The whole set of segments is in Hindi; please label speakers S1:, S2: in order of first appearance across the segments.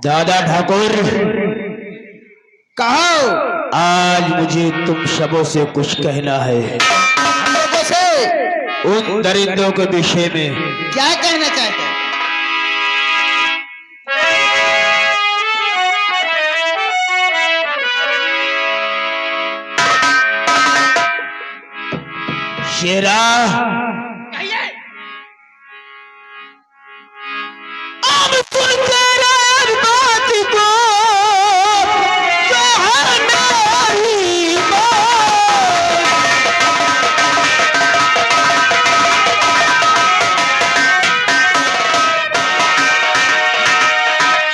S1: दादा ठाकुर,
S2: कहो।
S1: आज मुझे तुम सबों से कुछ कहना है। उन दरिंदों के विषय में।
S2: क्या कहना चाहते हैं?
S1: शेरा, अब सुन तेरे बात को, जो है मेरी बात।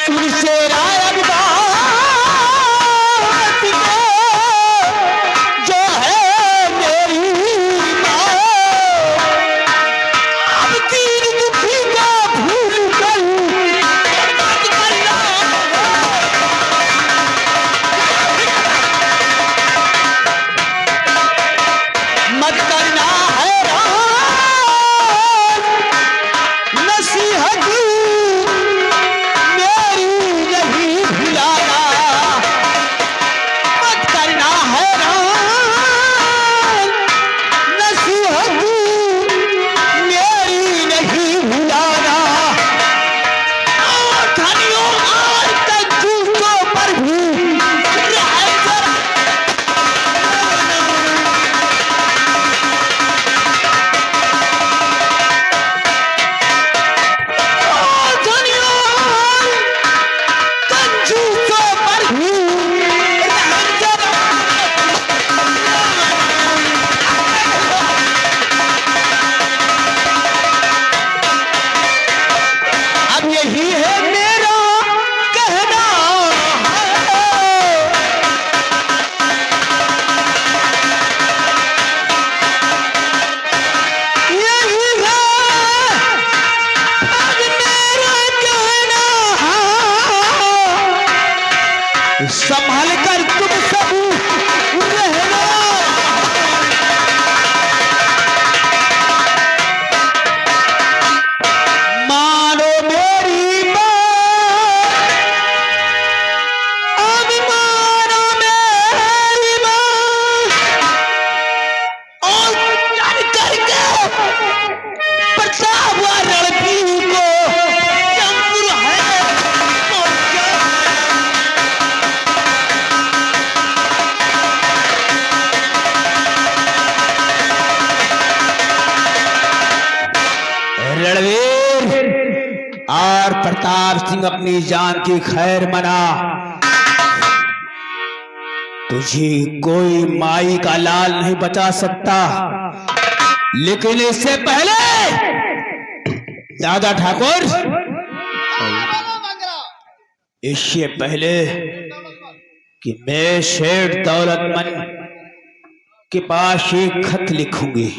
S1: सुन शेरा बात को, जो है मेरी बात। अब तीर दुखी का भूल कर मत करना, मत करना हैरान। नसीहत मेरी नहीं भुलाना, मत करना हैरान। नसीहत मेरी नहीं भुलाना। और धनियों और कंजूसों पर भी रहम जरा। और धनियों और कंजूसों पर भी रहम जरा। अब यही है मेरा कहना है। यही है अब मेरा कहना है। संभल कर तुम सब रहना। मानो मेरी बात, अब मानो मेरी बात। और चढ़ करके प्रतापगढ़ रणपीर को जमपुर है पहुंचा। रणवीर और प्रताप सिंह अपनी जान की खैर मना। तुझे कोई माई का लाल नहीं बचा सकता, लेकिन इससे पहले दादा ठाकुर, इससे पहले कि मैं शेठ दौलतमंद के पास एक खत लिखूंगी,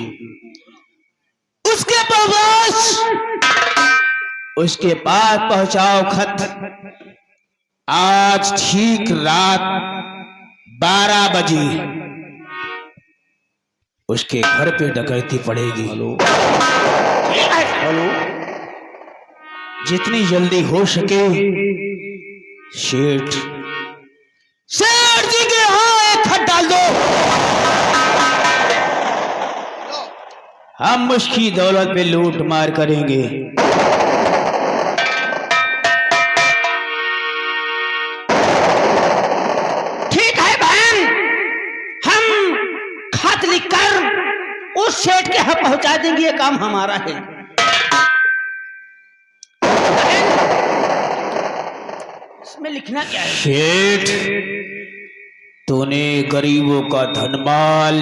S1: उसके पास पहुंचाओ खत। आज ठीक रात 12 बजे उसके घर पे डकैती पड़ेगी। हेलो, जितनी जल्दी हो सके सेठ जी के यहाँ एक खत डाल दो। हम उसकी दौलत पे लूट मार करेंगे।
S2: ठीक है बहन, हम खत लिखकर उस सेठ के यहाँ पहुंचा देंगे। ये काम हमारा है। बहन, इसमें लिखना क्या है?
S1: सेठ, तूने गरीबों का धनमाल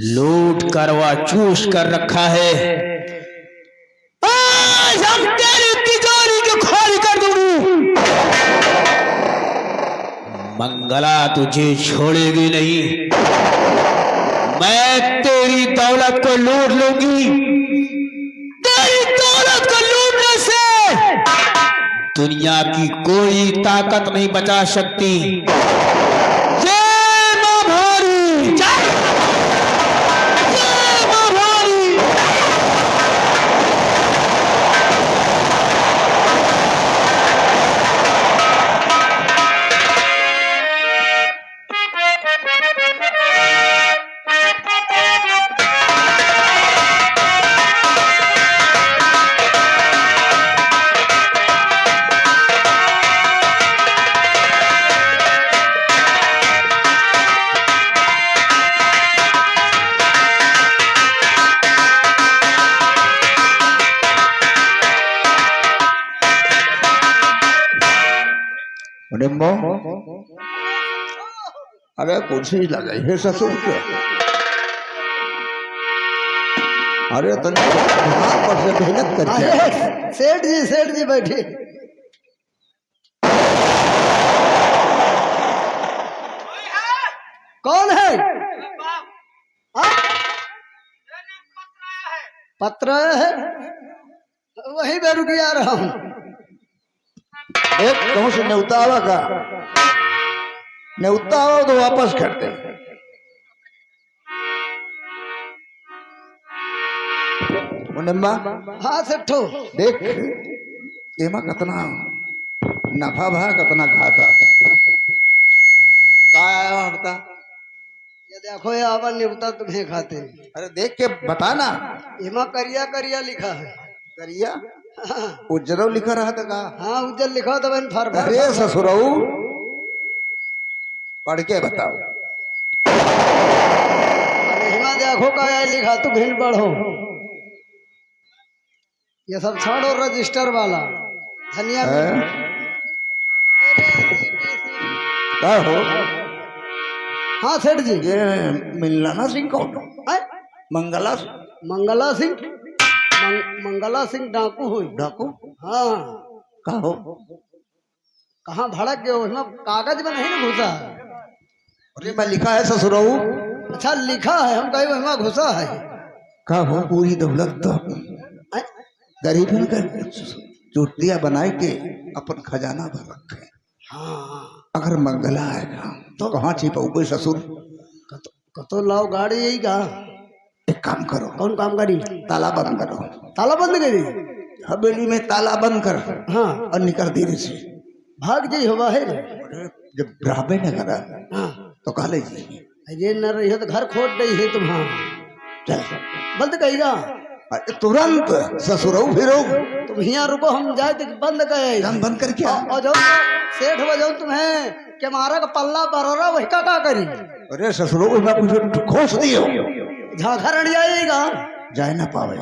S1: लूट करवा चूस कर रखा है। आज हम तेरी तिजोरी को खाली कर दूंगी। मंगला तुझे छोड़ेगी नहीं। मैं तेरी दौलत को लूट लूंगी। तेरी दौलत को लूटने से दुनिया की कोई ताकत नहीं बचा सकती। जय मां अम्मो अरे कुर्सी लगाई है ससुर के। अरे तो दिमाग पर से मेहनत करके।
S3: सेठ जी बैठे। कौन है? पत्र आया है, वही मैं रुक आ रहा हूँ।
S1: एक कहूँ से न्योता आवा का, न्योता आओ तो वापस कर दे। मुनिम्बा
S3: हाँ सेठो,
S1: देख एमा कितना नफा भा कितना घाटा का आया बता।
S3: ये देखो ये आवा निपटा तुम्हें खाते।
S1: अरे देख के बता ना।
S3: इमा करिया करिया लिखा है।
S1: करिया उज्जरो लिखा रहा था का।
S3: हाँ उज्जर लिखा था मैंने फर।
S1: अरे ससुराऊ पढ़ के बताओ।
S3: हिमा देखो का लिखा तू भिन पढ़ो। ये सब छोड़ो रजिस्टर वाला धनिया
S1: क्या हो।
S3: हाँ सेठ जी।
S1: ये मिलाना सिंह कौन
S3: है?
S1: मंगला
S3: सिंह मंगला सिंह डाकू हुई।
S1: डाकू
S3: हाँ
S1: का हो।
S3: कहाँ भड़क गए हो? इसमें कागज में नहीं ना घुसा है।
S1: अरे मैं लिखा है ससुराऊ।
S3: अच्छा लिखा है, हम कहीं वहाँ घुसा है।
S1: का हो पूरी दौलत तो गरीब कर चोटियां बनाए के अपन खजाना भर रखे।
S3: हाँ
S1: अगर मंगला आएगा तो कहाँ छिपाओगे ससुर।
S3: कतो लाओ गाड़ी यही का।
S1: एक काम करो।
S3: कौन काम करी?
S1: ताला बंद करो।
S3: ताला बंद करी?
S1: हवेली में ताला बंद कर।
S3: हाँ
S1: और निकल देर से
S3: भाग जी हुआ है।
S1: जब ब्राह्मण ने करा
S3: हाँ
S1: तो काले जी
S3: ये न रही है तो घर खोट गई है तुम्हारा।
S1: चल
S3: बंद कहेगा
S1: तुरंत ससुराऊ फिरो।
S3: तुम यहाँ रुको, हम जाए तो बंद कहे।
S1: हम बंद कर क्या।
S3: और जाओ सेठ बजाओ तुम्हें के मारा का पल्ला बरोरा वही का करी।
S1: अरे ससुराऊ मैं कुछ खोस दियो
S3: झाखा जाएगा
S1: जाए ना पावे।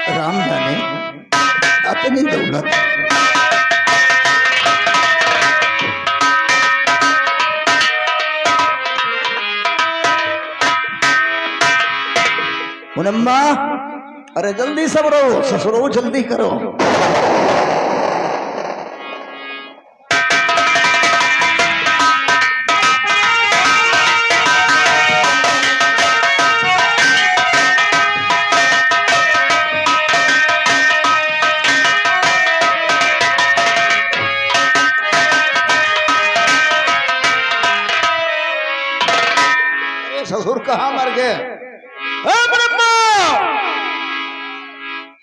S1: राम जाने अपनी दौलत। मुनम्मा अरे जल्दी सब रहो ससुरो जल्दी करो। ससुर कहाँ मर गए।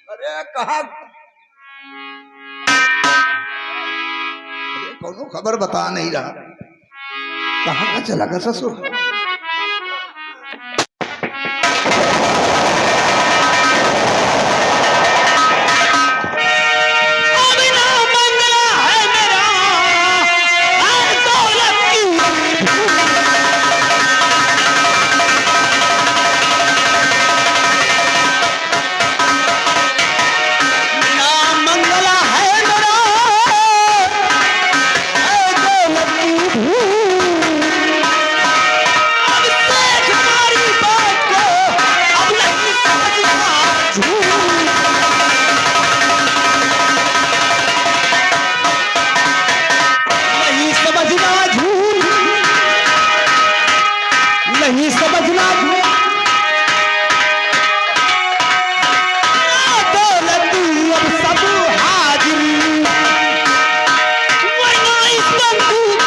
S1: अरे कहा कौन खबर बता नहीं रहा। कहाँ का चला गया ससुर।
S2: नहीं समझना दौलत अब सब हाजिर वरना इस बंदूक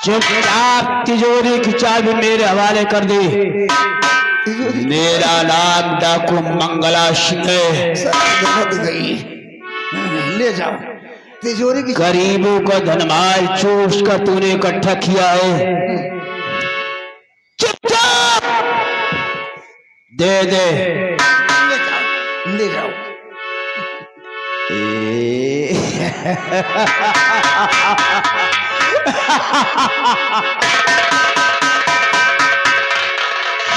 S1: चुपचाप तिजोरी की चाबी मेरे हवाले कर दे। मेरा नाम डाकू मंगला सिंह है।
S3: गई ले जाओ तिजोरी की
S1: गरीबों का धनमाल चूस कर तूने इकट्ठा किया है। चुपचाप दे दे।
S3: ले जाओ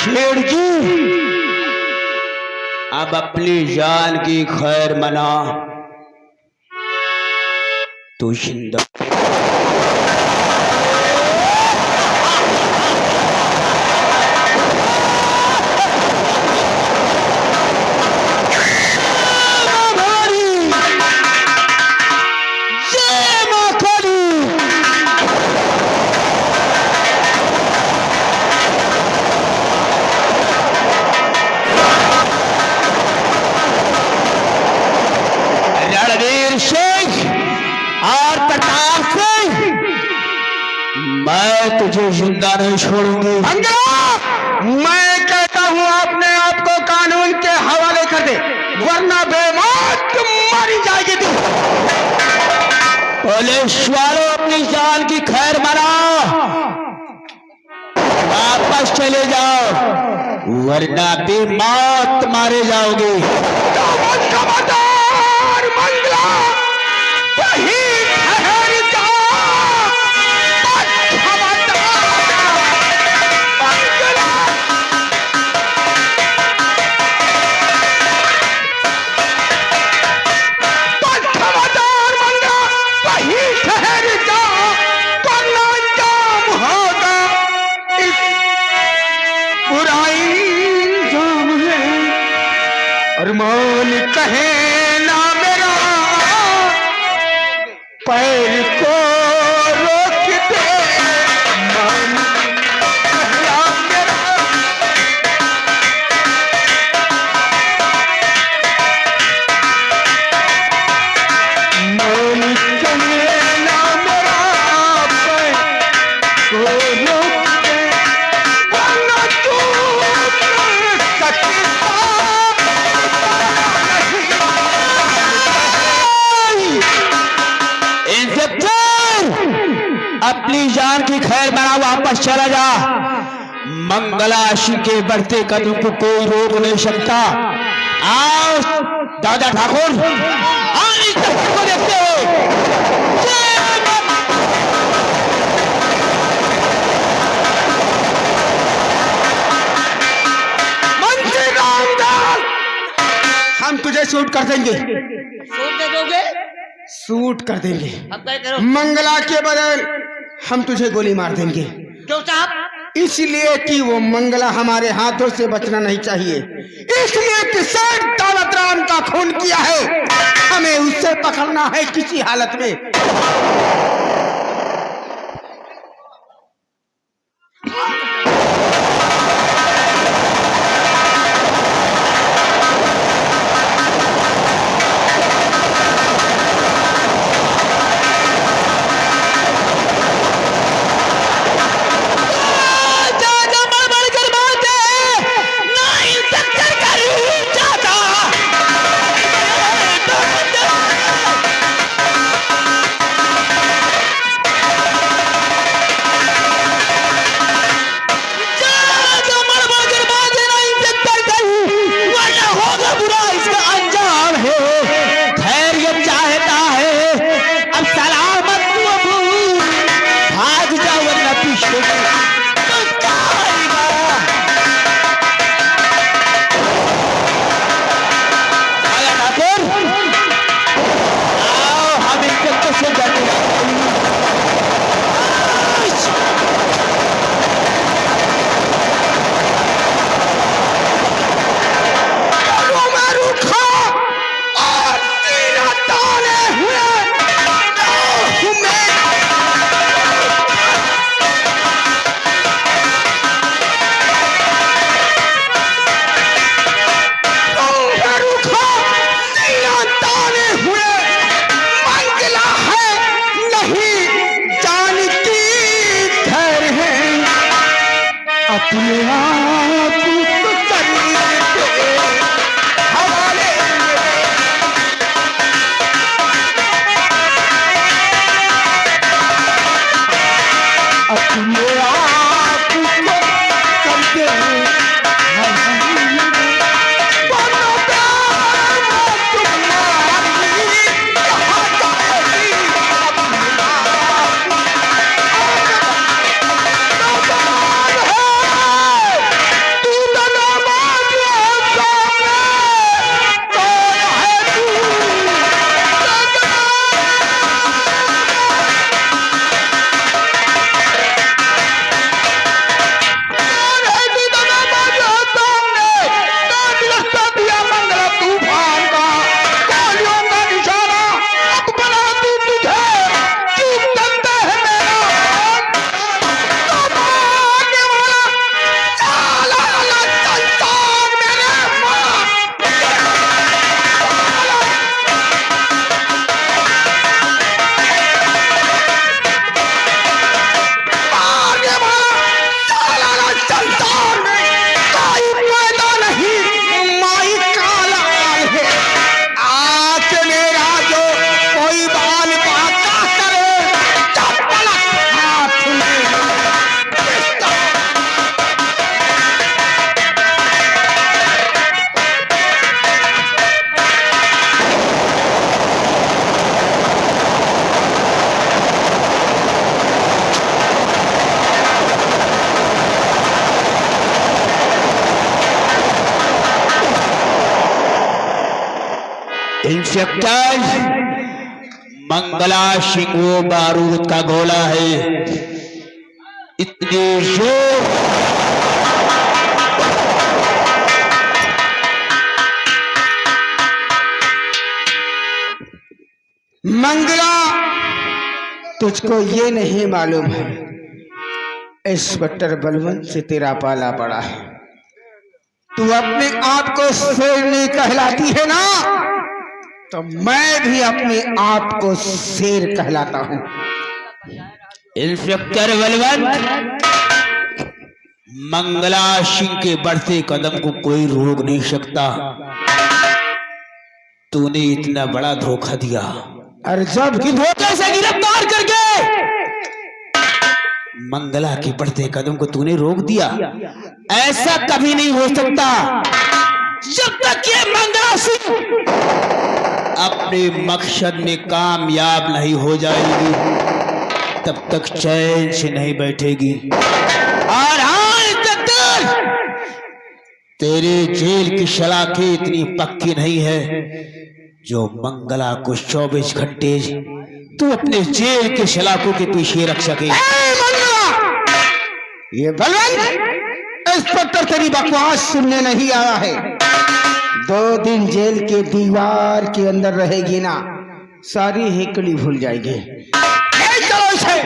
S1: शेर जी अब अपनी जान की खैर मना। तू जिंदा मैं तुझे जिंदा नहीं छोड़ूंगी।
S2: मैं कहता हूँ अपने आप को कानून के हवाले कर दे, वरना बेमौत तुम मारी जाएगी। तू
S1: पुलिस वालों अपनी जान की खैर मनाओ, वापस चले जाओ वरना बेमौत मारे जाओगे।
S2: अरमान कहे ना मेरा पैर को रोक दे, मन कहला मेरा मन कहे ना मेरा पैर को रोक दे, वरना तू सकता
S1: अपनी जान की खैर बना, वापस चला जा। मंगलाशी के बढ़ते कदम को कोई रोक नहीं सकता। आओ दादा ठाकुर, आओ इस दफ्तर को देखते हो।
S2: मंत्री रामदास, हम तुझे शूट कर देंगे।
S3: सूट दे दोगे?
S2: शूट कर देंगे।
S3: अब क्या करो?
S2: मंगला के बदल हम तुझे गोली मार देंगे।
S3: क्यों साहब?
S2: इसलिए कि वो मंगला हमारे हाथों से बचना नहीं चाहिए, इसलिए कि सेठ दौलत राम का खून किया है, हमें उससे पकड़ना है किसी हालत में। अपने आप को शरीर के हवाले अपने आप को करके बनो प्यार तुम्हारी कहाँ जाएगी अपने आप तू तना बाजू सामने कौन है तू
S1: इंस्पेक्टर, मंगला सिंह वो बारूद का गोला है, इतनी जोर
S2: मंगला, तुझको ये नहीं मालूम है इंस्पेक्टर बलवंत से तेरा पाला पड़ा है। तू अपने आप को शेर नहीं कहलाती है ना, तो मैं भी अपने आप को शेर कहलाता हूँ।
S1: इंस्पेक्टर बलवंत, मंगला सिंह के बढ़ते कदम को कोई रोक नहीं सकता। तूने इतना बड़ा धोखा दिया
S2: और जब
S1: कि धोखे से गिरफ्तार करके मंगला के बढ़ते कदम को तूने रोक दिया। ऐसा कभी नहीं हो सकता। जब तक ये मंगला सिंह अपने मकसद में कामयाब नहीं हो जाएगी, तब तक चैन से नहीं बैठेगी। और हाँ इंस्पेक्टर, तेरे जेल की सलाखें इतनी पक्की नहीं है जो मंगला को 24 घंटे तू अपने जेल के सलाखों के पीछे रख सके।
S2: ये बलवंत, इंस्पेक्टर तेरी बकवास सुनने नहीं आया है। 2 दिन जेल के दीवार के अंदर रहेगी ना, सारी हेकड़ी भूल जाएगी। चलो इसे।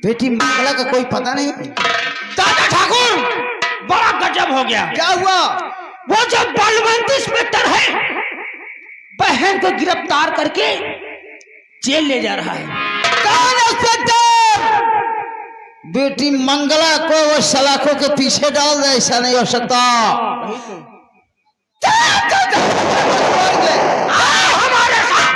S2: बेटी मंगला का कोई पता नहीं।
S1: दादा ठाकुर, बड़ा गजब हो गया।
S2: क्या हुआ?
S1: वो जो बलवंत इंस्पेक्टर है, बहन को गिरफ्तार करके जेल ले जा रहा है।
S2: कौन इंस्पेक्टर? बेटी मंगला को वो सलाखों के पीछे डाल दे, ऐसा नहीं हो सकता।
S1: हमारे साथ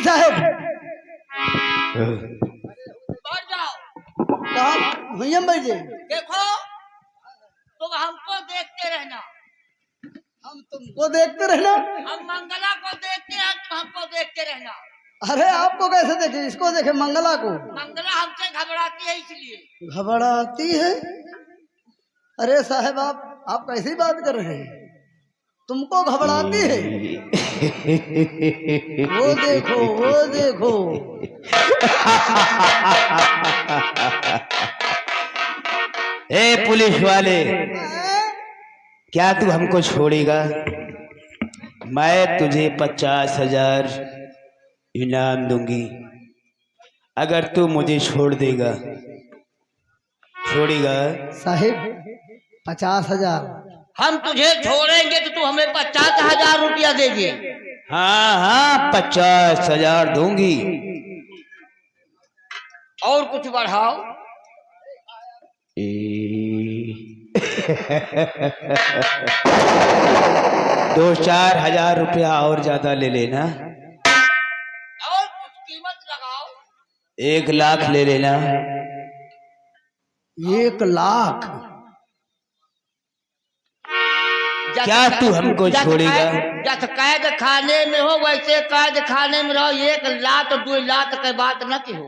S3: साहब
S4: बैठ जाओ।
S3: कहा भैया भाई जी
S4: देखो, तुम हमको देखते रहना।
S3: हम तुमको देखते रहना।
S4: हम मंगला को देखते हैं, तुम हमको देखते रहना।
S3: अरे आपको कैसे देखे? इसको देखे मंगला को।
S4: मंगला हमसे घबराती है इसलिए।
S3: घबराती है? अरे साहब आप कैसी बात कर रहे हैं? तुमको घबराती है? वो देखो वो देखो।
S1: ए पुलिस वाले, क्या तू हमको छोड़ेगा? मैं तुझे 50,000 इनाम दूंगी अगर तू मुझे छोड़ देगा। छोड़ेगा?
S3: साहिब 50,000।
S4: हम तुझे छोड़ेंगे तो तू हमें 50,000 रुपया देगी।
S1: हाँ हाँ 50,000 दूंगी।
S4: और कुछ बढ़ाओ।
S1: 2-4 हजार रुपया और ज्यादा ले लेना।
S4: और कुछ कीमत लगाओ।
S1: 1 लाख ले लेना।
S3: 1 लाख?
S1: क्या तू हमको छोड़ेगा?
S4: जैसे कैद खाने में हो वैसे कैद खाने में रहो। 1 लाख 2 लाख की बात न की हो।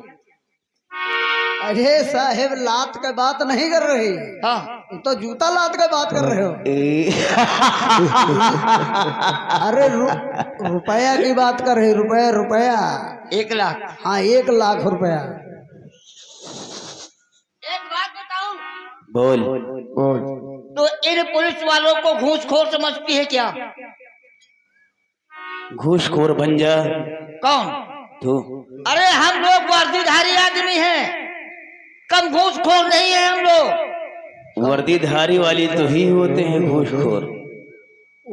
S3: अरे साहेब लात का बात नहीं कर रही।
S4: हाँ,
S3: तुम तो जूता लात का बात कर रहे हो। अरे रुपया की बात कर रहे। रुपया रुपया
S4: 1 लाख।
S3: हाँ 1 लाख रुपया।
S4: एक बात बताऊं,
S1: बोल।
S4: तो इन पुलिस वालों को घूसखोर समझती है क्या?
S1: घूसखोर बन जा
S4: कौन?
S1: तू।
S4: अरे हम लोग वर्दीधारी आदमी हैं, कम घूसखोर नहीं है हम लोग।
S1: वर्दीधारी वाली तो ही होते हैं घूसखोर।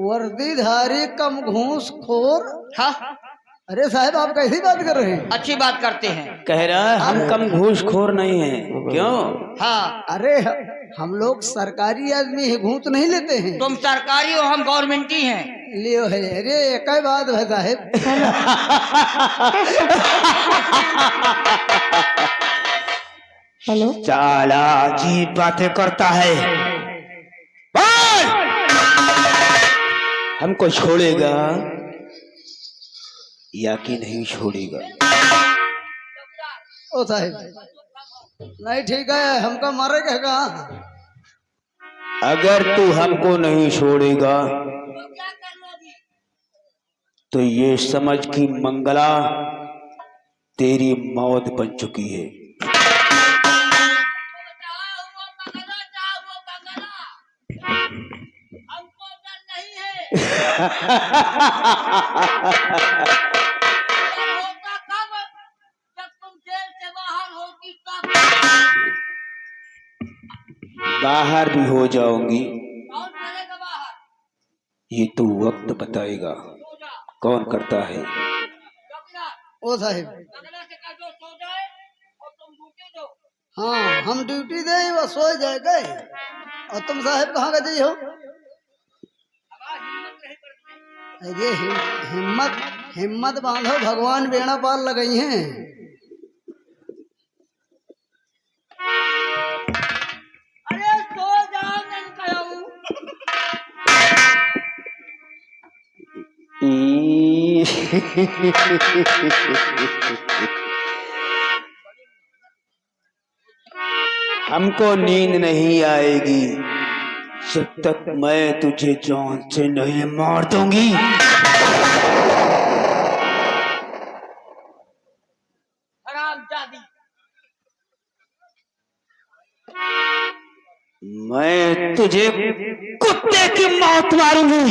S3: वर्दीधारी कम घूसखोर?
S4: हाँ,
S3: अरे साहब आप कैसी बात कर रहे हैं?
S4: अच्छी बात करते हैं।
S1: कह रहा है हम कम घूसखोर नहीं हैं। क्यों?
S4: हाँ,
S3: अरे हम लोग सरकारी आदमी है, घूस नहीं लेते हैं।
S4: तुम सरकारी हो, हम गवर्नमेंटी हैं।
S3: लियो है। अरे एक ही बात है साहब। हेलो
S1: साला अजीब बातें करता है। बोल! हमको छोड़ेगा या कि नहीं छोड़ेगा?
S3: ओ साहब नहीं ठीक है, हमको मारेगा कहाँ?
S1: अगर तू हमको नहीं छोड़ेगा तो ये समझ कि मंगला तेरी मौत बन चुकी है।
S4: हमको डर नहीं है। डर होता कब? जब तुम जेल से बाहर होगी तब।
S1: बाहर भी हो जाऊंगी,
S4: कौन करेगा बाहर?
S1: ये तू वक्त बताएगा
S4: सो जा।
S1: कौन करता है।
S4: चौकीदार,
S3: ओ साहब
S4: अगला से कह दो सो जाए और तुम ड्यूटी दो।
S3: हाँ हम ड्यूटी दे वो सो जाए गए। और तुम साहब कहाँ गए हो?
S4: हमारी हिम्मत नहीं पड़ती।
S3: अरे हिम्मत हिम्मत बांधो, भगवान बेड़ा पार लगई हैं।
S4: अरे सो जाओ, नहीं कहूँ।
S1: हमको नींद नहीं आएगी जब तक मैं तुझे जान से नहीं मार दूंगी।
S4: हरामजादी।
S1: मैं तुझे कुत्ते की मौत मारूंगी।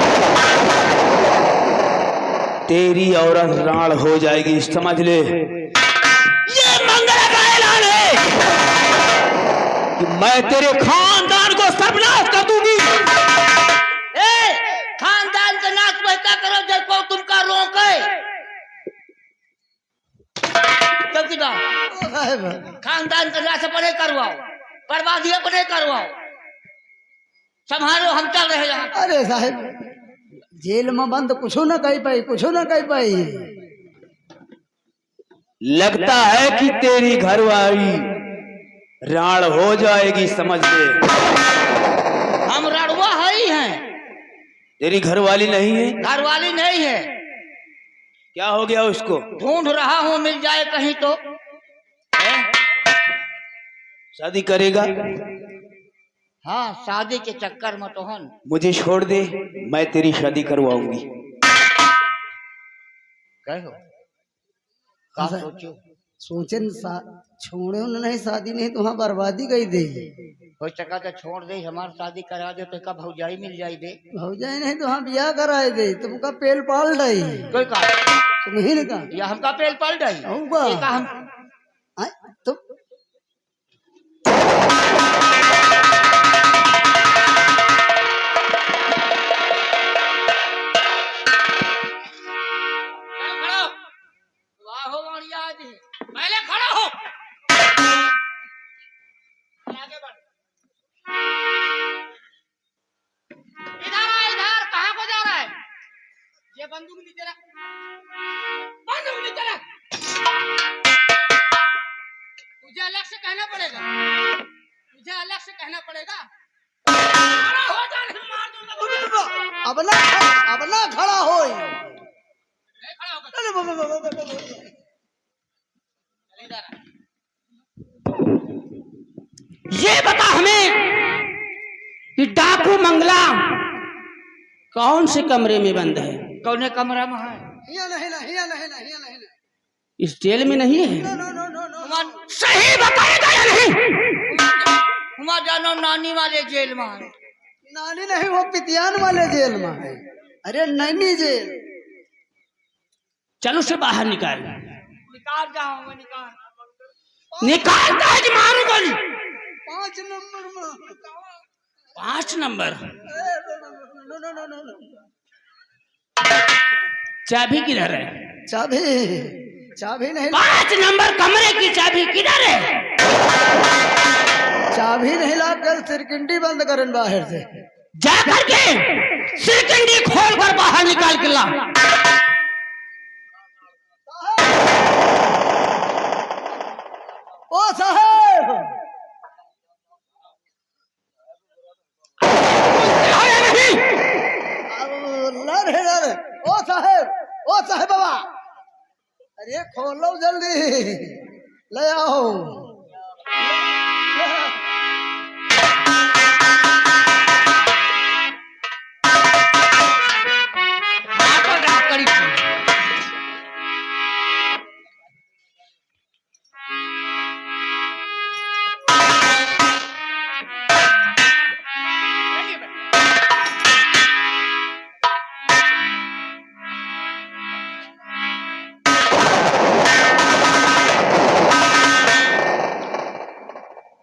S1: तेरी औरत राण हो जाएगी, समझ ले। ये मंगला का ऐलान है कि मैं तेरे खानदान को सर्वनाश कर दूंगी।
S4: ए, खानदान का नाश वैसा करो जब तुमका रोके। चौकीदार,
S3: ओ साहब
S4: खानदान का नाश अपने करवाओ, बर्बादी अपने करवाओ। संभालो, हम चल रहे यहाँ।
S3: अरे साहब जेल में बंद कुछ न कही पाई, कुछ न कही पाई।
S1: लगता है कि तेरी घरवाली राण हो जाएगी, समझ ले।
S4: हम रड़ुआ है ही हैं,
S1: तेरी घरवाली नहीं है?
S4: घर वाली नहीं है।
S1: क्या हो गया उसको?
S4: ढूंढ रहा हूँ, मिल जाए कहीं तो।
S1: शादी करेगा?
S4: हाँ, शादी के चक्कर में तो हन।
S1: मुझे छोड़ दे, मैं तेरी शादी करवाऊंगी।
S4: कहो का
S3: ऐसा-
S4: सोचो?
S3: सोचे न छोड़े न नहीं, शादी नहीं तो वहाँ बर्बादी गई दे।
S4: हो सका तो छोड़ दे, हमारी शादी करा दे तो का भौजाई मिल जाई दे।
S3: भौजाई नहीं तो हम ब्याह कराए दे, तुमका पेल पाल रही
S4: कोई का
S3: तुम ही ने कहा
S4: या हमका पेल पल गई।
S3: होगा।
S4: ये का हम
S3: आय, तुम
S4: खड़ा हो। वाह हो बढ़िया आदमी, पहले खड़ा हो। आगे बढ़। इधर आ, इधर कहाँ को जा रहा है? ये बंदूक नीचे रख, बंदूक नीचे रख। तुझे अलग से कहना पड़ेगा, तुझे अलग से कहना पड़ेगा। खड़ा हो जा, नहीं मार दूंगा।
S3: अब ना खड़ा हो।
S4: नहीं खड़ा होकर चल इधर आ।
S1: ये बता हमें कि डाकू मंगला कौन से कमरे में बंद है?
S4: कौने कमरा में है?
S3: हिया नहीं ना, हिया नहीं ना, हिया नहीं ना।
S1: इस जेल में नहीं है?
S3: No no no no no.
S4: हुआ
S1: सही बताएगा या नहीं?
S4: हुआ जानो नानी वाले जेल में है।
S3: नानी नहीं, वो पितियान वाले जेल में है। अरे नैनी जेल।
S1: चल उसे बाहर निकाल।
S4: निकाल जाऊंगा, निकाल।
S1: निकालता है कि मारू गोली?
S3: 5 नंबर में।
S1: 5 number.
S3: No no no no no.
S1: चाबी किधर है?
S3: चाबी चाबी नहीं,
S1: 5 नंबर कमरे की चाबी किधर है?
S3: चाबी नहीं ला कर सिरकिंडी बंद करन बाहर से।
S1: जा करके सिरकंडी खोल कर बाहर निकाल के ला।
S3: ओ साहब,
S1: आया नहीं?
S3: लड़ ओ साहब बाबा, अरे खोलो जल्दी, ले आओ।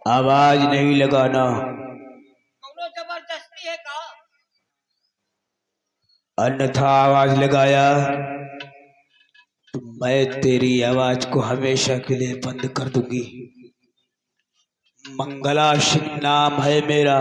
S1: आवाज नहीं लगाना,
S4: कौनो जबरदस्ती है का?
S1: अन्यथा आवाज लगाया तो मैं तेरी आवाज को हमेशा के लिए बंद कर दूंगी। मंगला सिंह नाम है मेरा।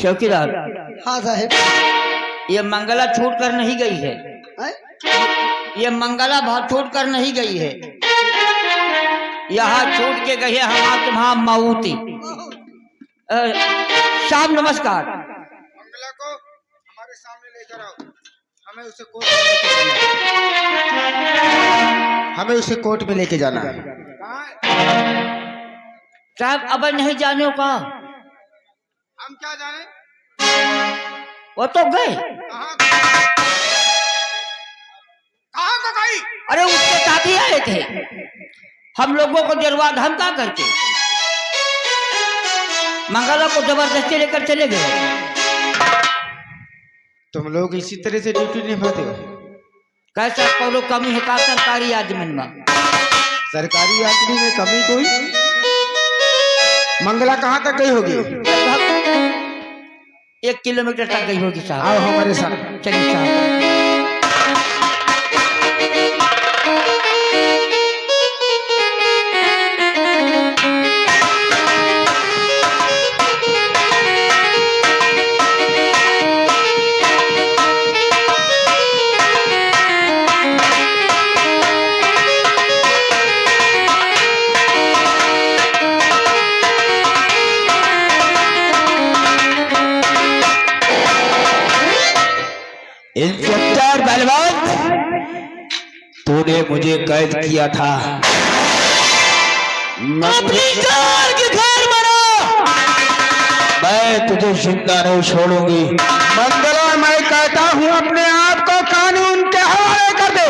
S4: चौकीदार,
S3: हाँ साहब।
S4: ये मंगला छूट कर नहीं गई है।
S3: हैं?
S4: ये मंगला बहुत छूट कर नहीं गई है। यहाँ छूट के गई है हमारा तुम्हारा माऊती। साहब नमस्कार।
S2: मंगला को हमारे सामने लेकर आओ। हमें उसे कोर्ट में लेके जाना है।
S4: साहब अब नहीं जाने का।
S2: हम क्या जाने?
S4: वो तो गए।
S2: कहाँ को गई?
S4: अरे उसके साथ ही आए थे, हम लोगों को जलवा धमका करके मंगला को जबरदस्ती लेकर चले गए।
S2: तुम लोग इसी तरह से ड्यूटी निभाते हो?
S4: कैसा कौनो कमी है का सरकारी आदमी में?
S2: सरकारी आदमी में कमी कोई? मंगला कहाँ तक गई होगी?
S4: लगभग 1 किलोमीटर तक गई होगी साहब।
S2: आओ हमारे साथ।
S4: चलिए साहब।
S1: इंस्पेक्टर बलवंत, तूने मुझे कैद किया था, अपनी जान की खैर मना, मैं तुझे जिंदा नहीं छोड़ूंगी।
S2: मंगला, मैं कहता हूँ अपने आप को कानून के हवाले कर दे,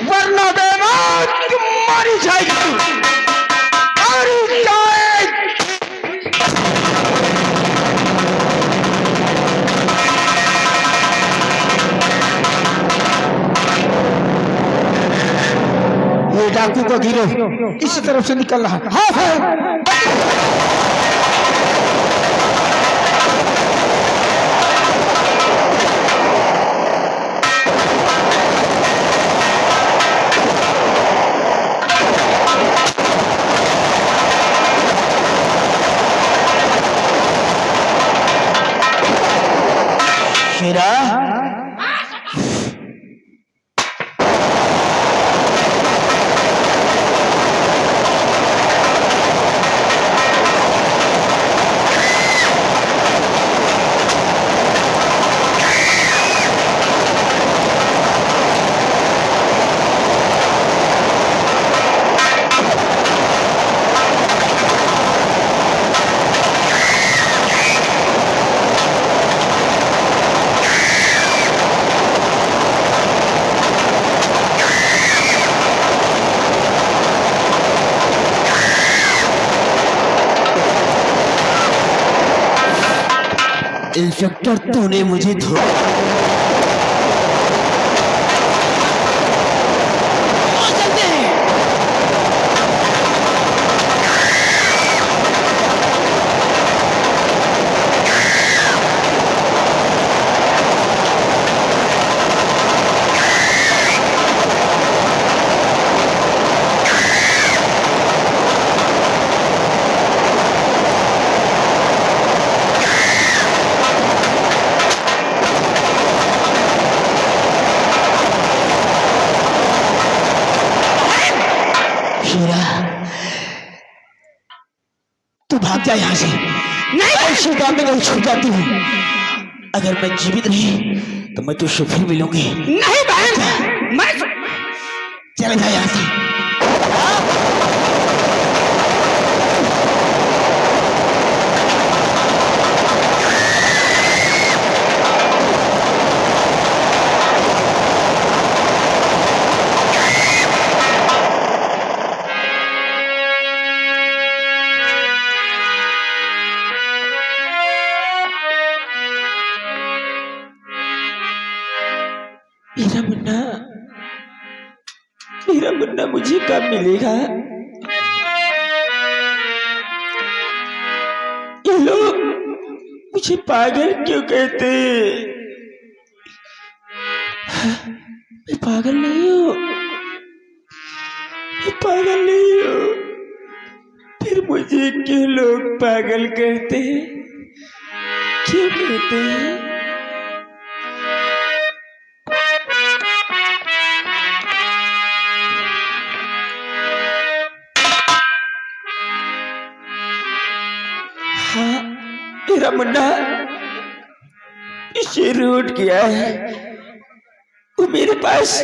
S2: वरना बेमौत तुम मारी जाएगी। मारी जाएगी।
S1: ये डाकू को गिरो,
S2: इस तरफ से निकल रहा है। हाँ सर।
S1: शीरा, इंस्पेक्टर, तूने मुझे तू भाग जा यहाँ से। नहीं, ऐसी बात में नहीं छूट जाती हूँ। अगर मैं जीवित नहीं तो मैं तुझसे फिर मिलूंगी।
S2: नहीं बहन, मैं
S1: चले जा यहाँ से। मेरा मुन्ना मुझे कब मिलेगा? ये लोग मुझे पागल क्यों कहते? मैं पागल नहीं हूँ, मैं पागल नहीं हूँ। फिर मुझे क्यों लोग पागल कहते हैं? क्यों कहते हैं? हाँ, मेरा मुन्ना इसे रूट किया है। वो मेरे पास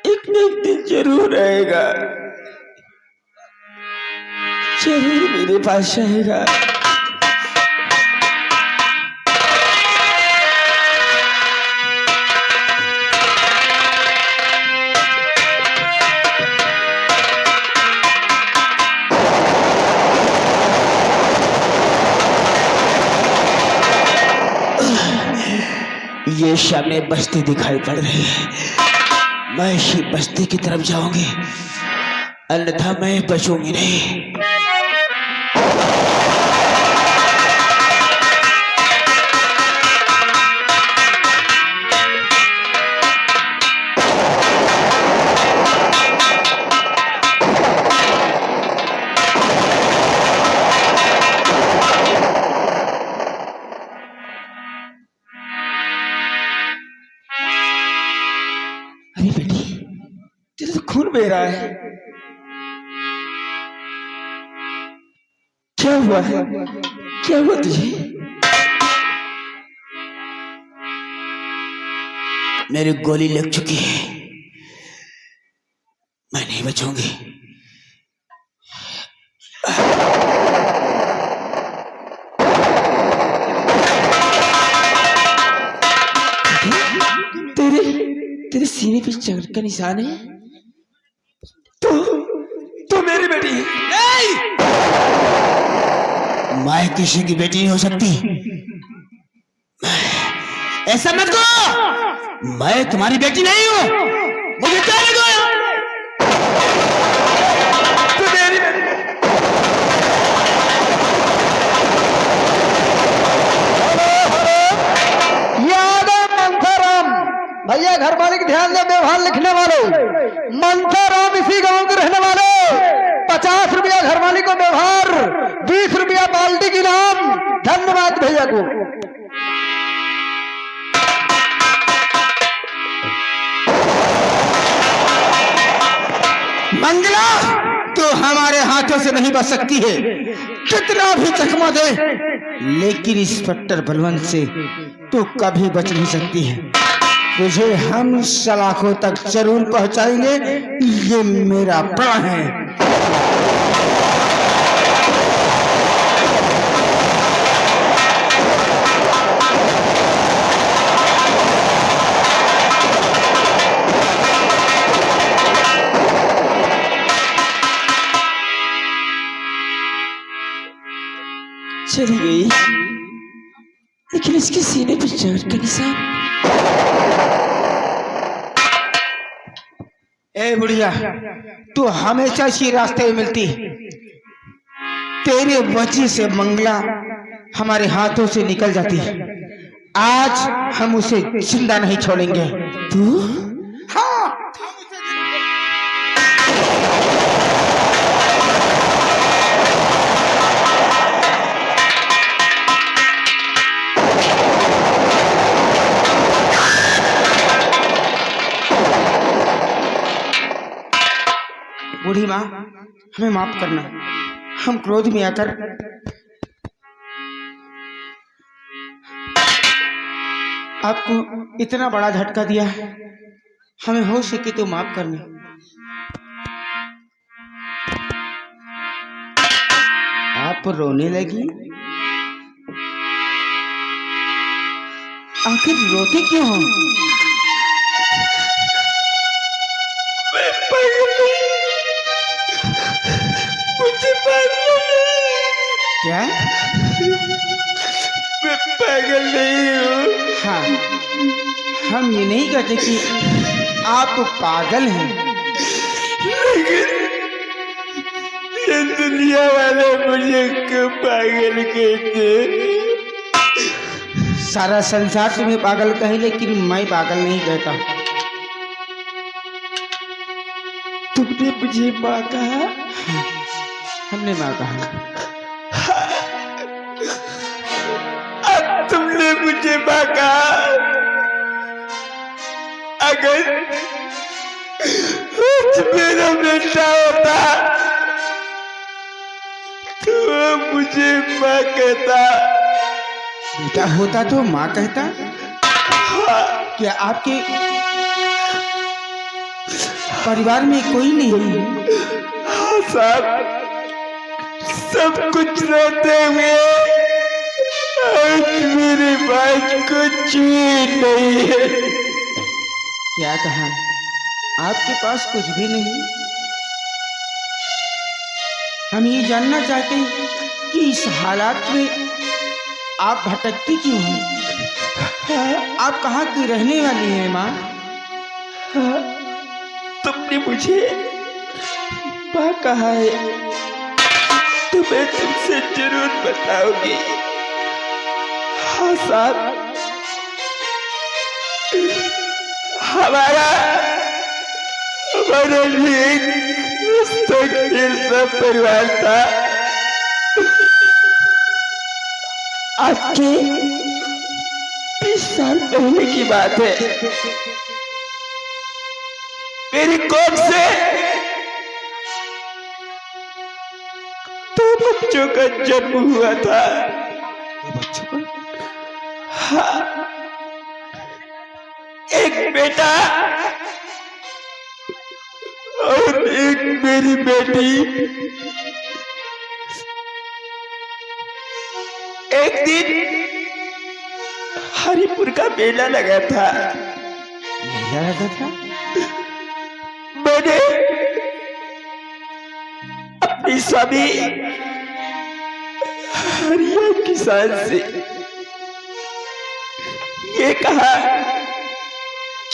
S1: एक न एक दिन जरूर आएगा, जरूर मेरे पास आएगा। ये सामने बस्ती दिखाई पड़ रही है। मैं इसी बस्ती की तरफ जाऊंगी, अन्यथा मैं बचूंगी नहीं। अरे बेटी, तेरा तो खून बह रहा है, क्या हुआ है? क्या हुआ तुझे? मेरी गोली लग चुकी है, मैं नहीं बचूंगी। तेरे सीने पे चोट का निशान है। तो मेरी बेटी नहीं, मैं किसी की बेटी नहीं हो सकती। ऐसा मत करो, मैं तुम्हारी बेटी नहीं हूं। मुझे क्या लगा? तो मेरी
S3: भैया घर मालिक ध्यान दे, व्यवहार लिखने वाले मंथाराम इसी गांव के रहने वाले। 50 रुपया घर मालिक को व्यवहार, 20 रुपया बाल्टी की नाम। धन्यवाद भैया को।
S2: मंगला तो हमारे हाथों से नहीं बच सकती है, कितना भी चकमा दे, लेकिन इंस्पेक्टर बलवंत से तो कभी बच नहीं सकती है। तुझे हम सलाखों तक जरूर पहुंचाएंगे, ये मेरा प्रण है।
S1: चली गई, लेकिन इसके सीने पर चोट का निशान।
S2: ए बुढ़िया, तू हमेशा इसी रास्ते में मिलती, तेरे वजह से मंगला हमारे हाथों से निकल जाती है। आज हम उसे जिंदा नहीं छोड़ेंगे।
S1: तू?
S2: हाँ, बूढ़ी माँ, हमें माफ करना, हम क्रोध में आकर आपको इतना बड़ा झटका दिया, हमें हो सके तो माफ करना। आप रोने लगी, आखिर रोते क्यों हो? क्या?
S1: मैं पागल नहीं हूँ।
S2: हाँ, हम ये नहीं कहते कि आप पागल हैं,
S1: लेकिन ये दुनिया वाले मुझे क्यों पागल कहते?
S2: सारा संसार तुम्हें पागल कहे, लेकिन मैं पागल नहीं कहता।
S1: तुमने मुझे माँ कहा?
S2: हमने माँ कहा।
S1: तुमने मुझे माँ कहा, अगर मेरा बेटा होता तो वो मुझे माँ कहता।
S2: बेटा होता तो माँ कहता? क्या आपके परिवार में कोई नहीं?
S1: हाँ साहब, सब कुछ रहते हुए आज मेरे पास कुछ भी नहीं है।
S2: क्या कहा? आपके पास कुछ भी नहीं? हम ये जानना चाहते हैं कि इस हालात में आप भटकती क्यों हैं? आप कहाँ की रहने वाली हैं माँ?
S1: तुमने मुझे माँ कहा है तो मैं तुमसे जरूर बताऊंगी। हाँ साहब, हमारा एक मुस्तकिल सा परिवार था। आज के 20 साल पहले की बात है। मेरी कोख से 2 बच्चों का जन्म हुआ था।
S2: 2 बच्चों का?
S1: हाँ, एक बेटा और एक मेरी बेटी। एक दिन हरिपुर का मेला लगा था।
S2: मेला लगा था?
S1: मैंने अपनी स्वामी हरिया किसान से ये कहा,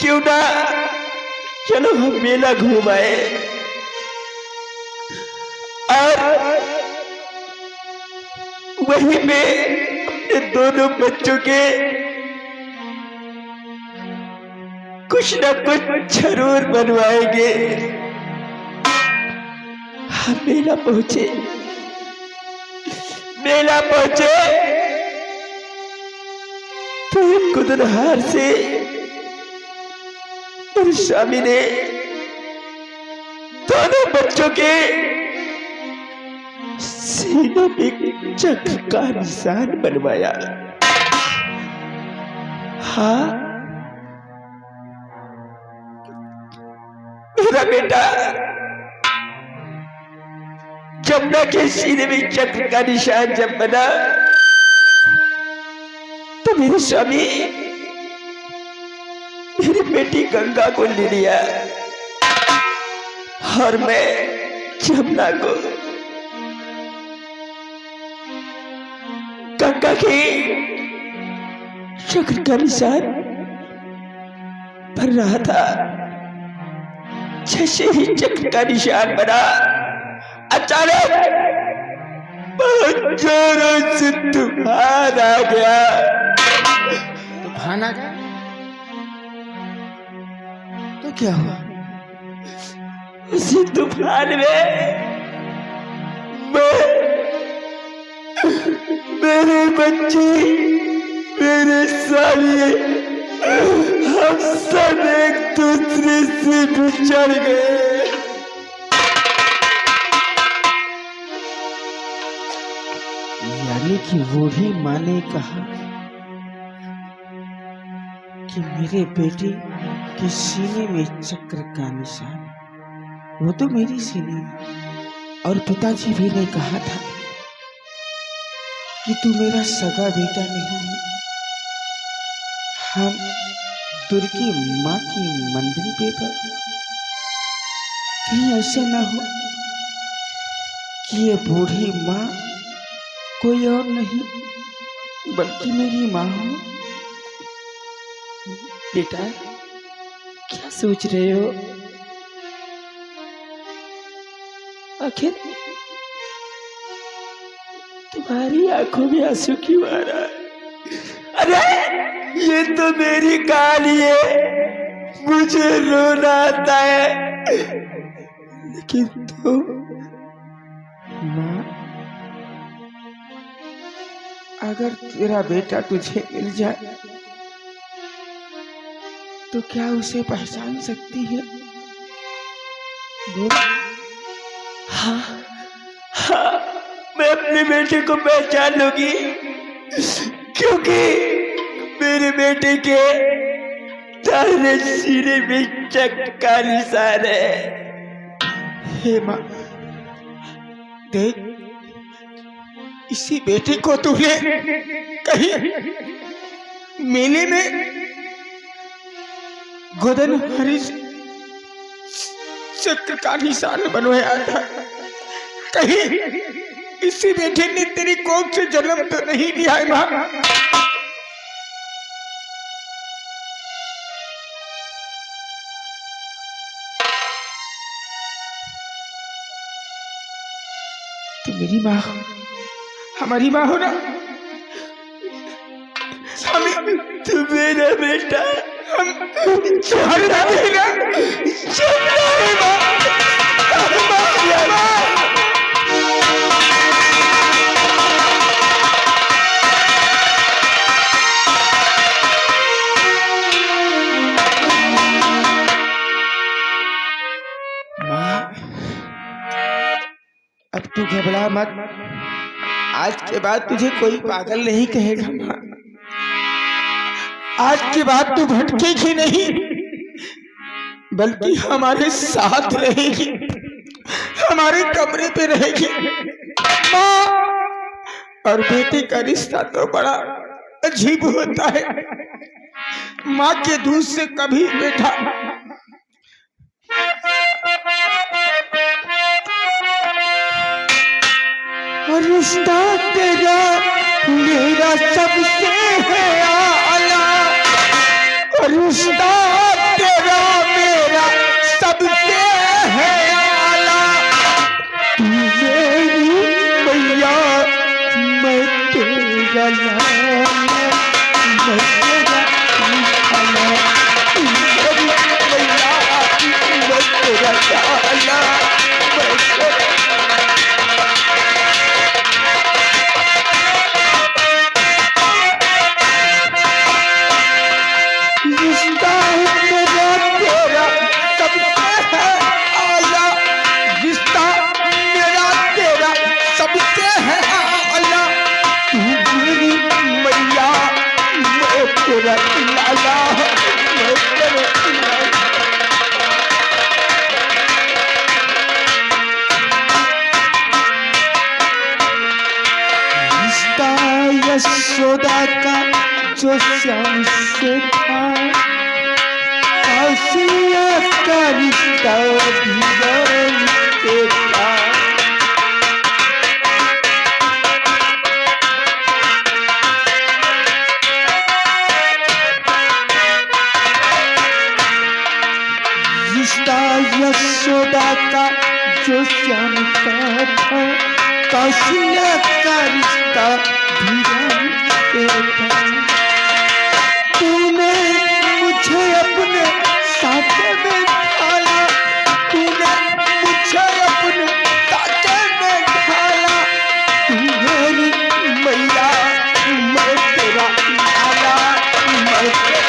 S1: क्यों ना चलो हम मेला घूम आए। और वहीं पे अपने दोनों बच्चों के कुछ न कुछ जरूर बनवाएंगे। हम मेला पहुंचे तो एक कुदनहार से मेरे स्वामी ने दोनों बच्चों के सीने में चक्र का निशान बनवाया। हाँ, मेरा बेटा जमुना के सीने में चक्र का निशान जब बना तो मेरे स्वामी मेरी बेटी गंगा को ले लिया और मैं जमुना को गंगा की चक्र का निशान बन रहा था। जैसे ही चक्र का निशान बना, अचानक बहुत जोरों से तूफान आ गया।
S2: तूफान आ गया? तो क्या हुआ?
S1: उसी तूफान में मेरे बच्चे, मेरे साले, हम सब एक दूसरे से बिछड़ गए।
S2: यानी कि वो भी माँ ने कहा कि मेरे बेटे के सीने में चक्र का निशान, वो तो मेरी सीने में। और पिताजी भी ने कहा था कि तू मेरा सगा बेटा नहीं है। हम दुर्गी माँ की मंदिर पे पर कहीं ऐसा ना हो कि ये बूढ़ी माँ कोई और नहीं बल्कि मेरी माँ हो।
S1: बेटा, क्या सोच रहे हो? आखिर तुम्हारी आंखों में आंसू क्यों आ रहा है? अरे ये तो मेरी कहानी है, मुझे रोना आता है। लेकिन तुम
S2: माँ, अगर तेरा बेटा तुझे मिल जाए तो क्या उसे पहचान सकती है? बोल।
S1: हाँ, मैं अपने बेटे को पहचान लूंगी, क्योंकि मेरे बेटे के दाहिने सीने में चक्र का निशान है।
S2: हे माँ, देख, इसी बेटे को तूने कहीं मेले में गोदन हरी चक्र का निशान बनवाया था। कहीं इसी बेटे ने तेरी कोख से जन्म तो नहीं लिया है माँ? तू मेरी माँ, हमारी माँ हो ना?
S1: तू मेरा बेटा,
S2: हम छोड़ना नहीं ना, छोड़ना नहीं माँ। अब तू घबरा मत, आज के बाद तुझे कोई पागल नहीं कहेगा माँ। आज के बाद तू भटकेगी नहीं, बल्कि हमारे साथ रहेगी, हमारे कमरे पे रहेगी। माँ और बेटे का रिश्ता तो बड़ा अजीब होता है। माँ के दूध से कभी बेटा रिश्ता तेरा मेरा सबसे है आला, रिश्ता तेरा मेरा सबसे है आला। तू मेरी मैया मैं तेरा लाला, मैं तेरा लाला। तू मेरी मैया मैं तेरा लाला, मैं तेरा। यशोदा का जो श्याम से था, कौशल्या का रिश्ता भी से था। रिश्ता यशोदा का जो श्याम का था, कौशल्या का रिश्ता तूने मुझे अपने साथ में ढाला, तूने मुझे अपने साथ में ढाला। तू मेरी मैया मैं तेरा लाला, मैं तेरा।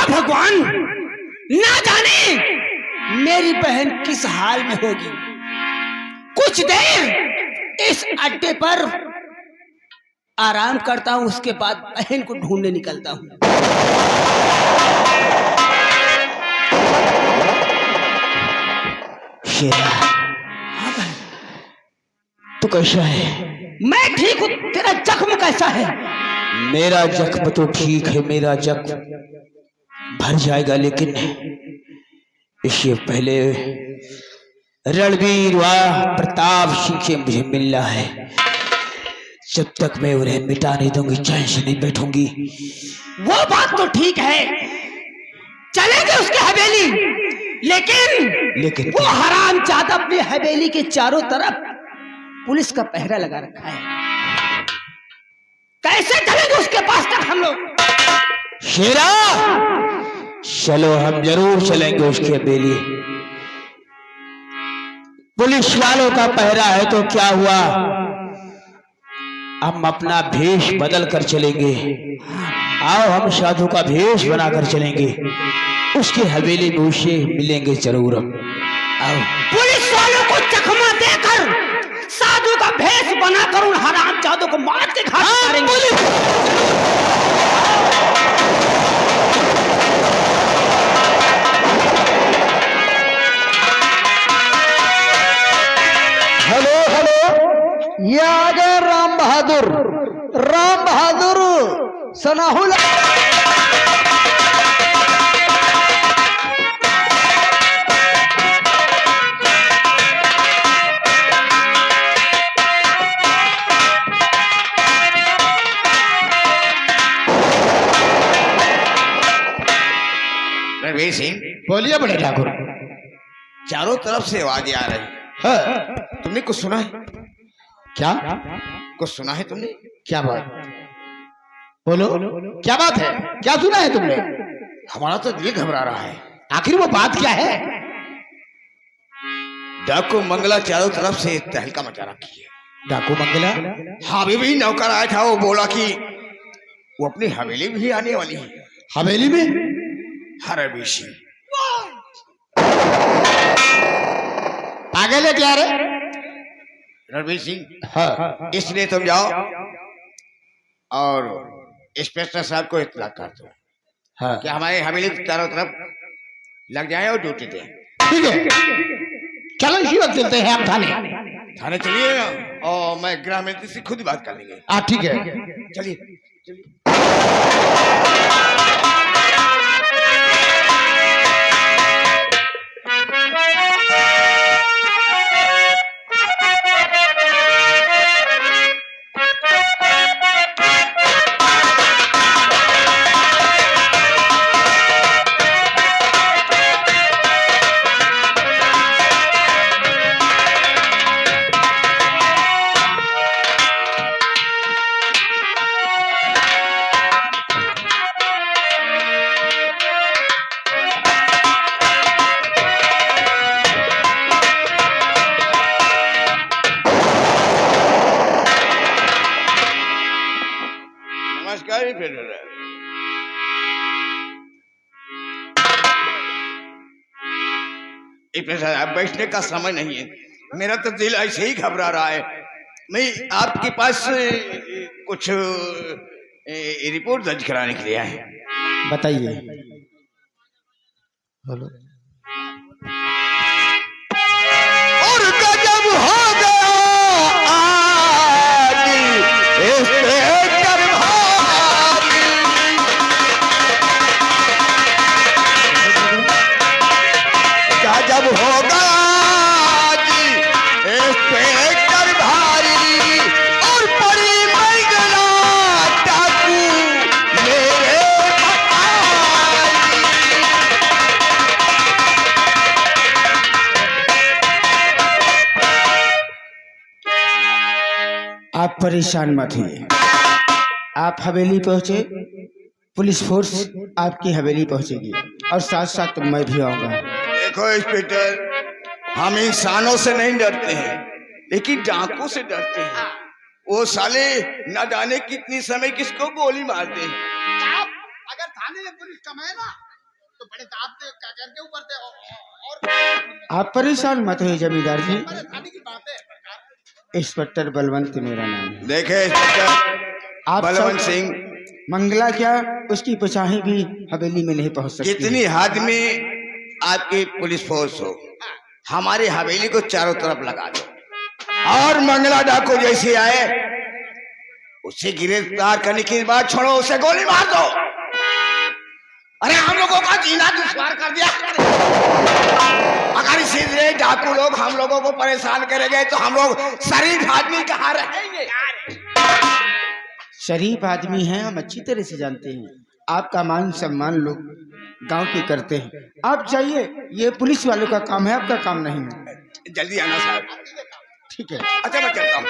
S2: भगवान ना जाने मेरी बहन किस हाल में होगी। कुछ देर इस अड्डे पर आराम करता हूं, उसके बाद बहन को ढूंढने निकलता हूं।
S1: शेरा,
S2: हाँ बहन,
S1: तू कैसा है?
S2: मैं ठीक हूं, तेरा जख्म कैसा है?
S1: मेरा जख्म तो ठीक है, मेरा जख्म भर जाएगा, लेकिन इससे पहले रणवीर व प्रताप सिंह से मुझे मिलना है। जब तक मैं उन्हें मिटा नहीं दूंगी चैन से नहीं बैठूंगी।
S2: वो बात तो ठीक है, चलेंगे उसके हवेली, लेकिन वो हरामजादा अपनी हवेली के चारों तरफ पुलिस का पहरा लगा रखा है। कैसे चलेंगे उसके पास तक हम लोग?
S1: शेरा, चलो हम जरूर चलेंगे उसकी हवेली। पुलिस वालों का पहरा है तो क्या हुआ, हम अपना भेष बदल कर चलेंगे। आओ हम साधु का भेष बनाकर चलेंगे, उसकी हवेली में उसे मिलेंगे जरूर। आओ।
S2: पुलिस वालों को चकमा देकर साधु का भेष बनाकर उन हरामजादों को मार के घाट उतारेंगे।
S3: हेलो हेलो, ये आ गए राम बहादुर। राम बहादुर सनाहुल।
S5: रणवीर सिंह,
S2: बोलिए बड़े ठाकुर।
S5: चारों तरफ से आवाजें आ रही।
S2: हाँ,
S5: तुमने कुछ सुना है?
S2: क्या
S5: कुछ सुना है तुमने?
S2: क्या बात? बोलो, क्या बात है? क्या सुना है तुमने?
S5: हमारा तो दिल घबरा रहा है।
S2: आखिर वो बात क्या है?
S5: डाकू मंगला चारों तरफ से तहलका मचा रखी है।
S2: डाकू मंगला,
S5: हाँ अभी भी नौकर आया था, वो बोला कि वो अपनी हवेली भी आने वाली है।
S2: हवेली में?
S5: हाँ रणवीर सिंह।
S2: पागल है क्या रे?
S5: रणवीर सिंह,
S2: हाँ,
S5: इसलिए तुम जाओ और इंस्पेक्टर साहब को इत्तला कर दो
S2: हाँ,
S5: कि हमारे हवेली के चारों तरफ लग जाए और ड्यूटी दें।
S2: ठीक है, चलो इसी वक्त चलते हैं हम थाने।
S5: थाने चलिए और मैं गृह मंत्री से खुद बात कर लेंगे।
S2: ठीक है,
S5: चलिए। नमस्कार इंस्पेक्टर। अब बैठने का समय नहीं है, मेरा तो दिल ऐसे ही घबरा रहा है। मैं आपके पास कुछ रिपोर्ट दर्ज कराने के लिए आया है।
S2: बताइए। हेलो।
S5: और गजब हो गया आज इंस्पेक्टर भारी, गजब हो गया आज इंस्पेक्टर भारी, और पड़ी मंगला डाकू मेरे भाई।
S2: आप परेशान मत होइए। आप हवेली पहुंचे, पुलिस फोर्स आपकी हवेली पहुंचेगी और साथ साथ मैं भी आऊंगा।
S5: देखो इंस्पेक्टर, हम इंसानों से नहीं डरते हैं, लेकिन डाकू से डरते हैं। वो साले न जाने कितनी समय किसको गोली मारते हैं।
S4: आप अगर थाने में पुलिस कमाए ना तो बड़े दाब से क्या करके ऊपर से और
S2: आप परेशान मत होइए जमींदार जी।
S4: हमारे थाने की बात है सरकार।
S2: इंस्पेक्टर बलवंत मेरा नाम है।
S5: देखे इंस्पेक्टर
S2: आप
S5: बलवंत
S2: सब
S5: सिंह,
S2: मंगला क्या उसकी पचाही भी हवेली में नहीं पहुंच सकती।
S5: जितनी हद में आपकी पुलिस फोर्स हो, हमारी हवेली को चारों तरफ लगा दो, और मंगला डाकू जैसे आए उसे गिरफ्तार करने की बात छोड़ो, उसे गोली मार दो। अरे हम लोगों का जीना दुश्वार कर दिया। अगर इसी तरह डाकू लोग हम लोगों को परेशान करेंगे तो हम लोग शरीफ आदमी कहाँ रहेंगे।
S2: शरीफ आदमी हैं, हम अच्छी तरह से जानते हैं। आपका मान सम्मान लोग गांव के करते हैं। आप जाइए, ये पुलिस वालों का काम है, आपका काम नहीं है।
S5: जल्दी आना साहब।
S2: ठीक है।
S5: अच्छा मैं चलता हूँ।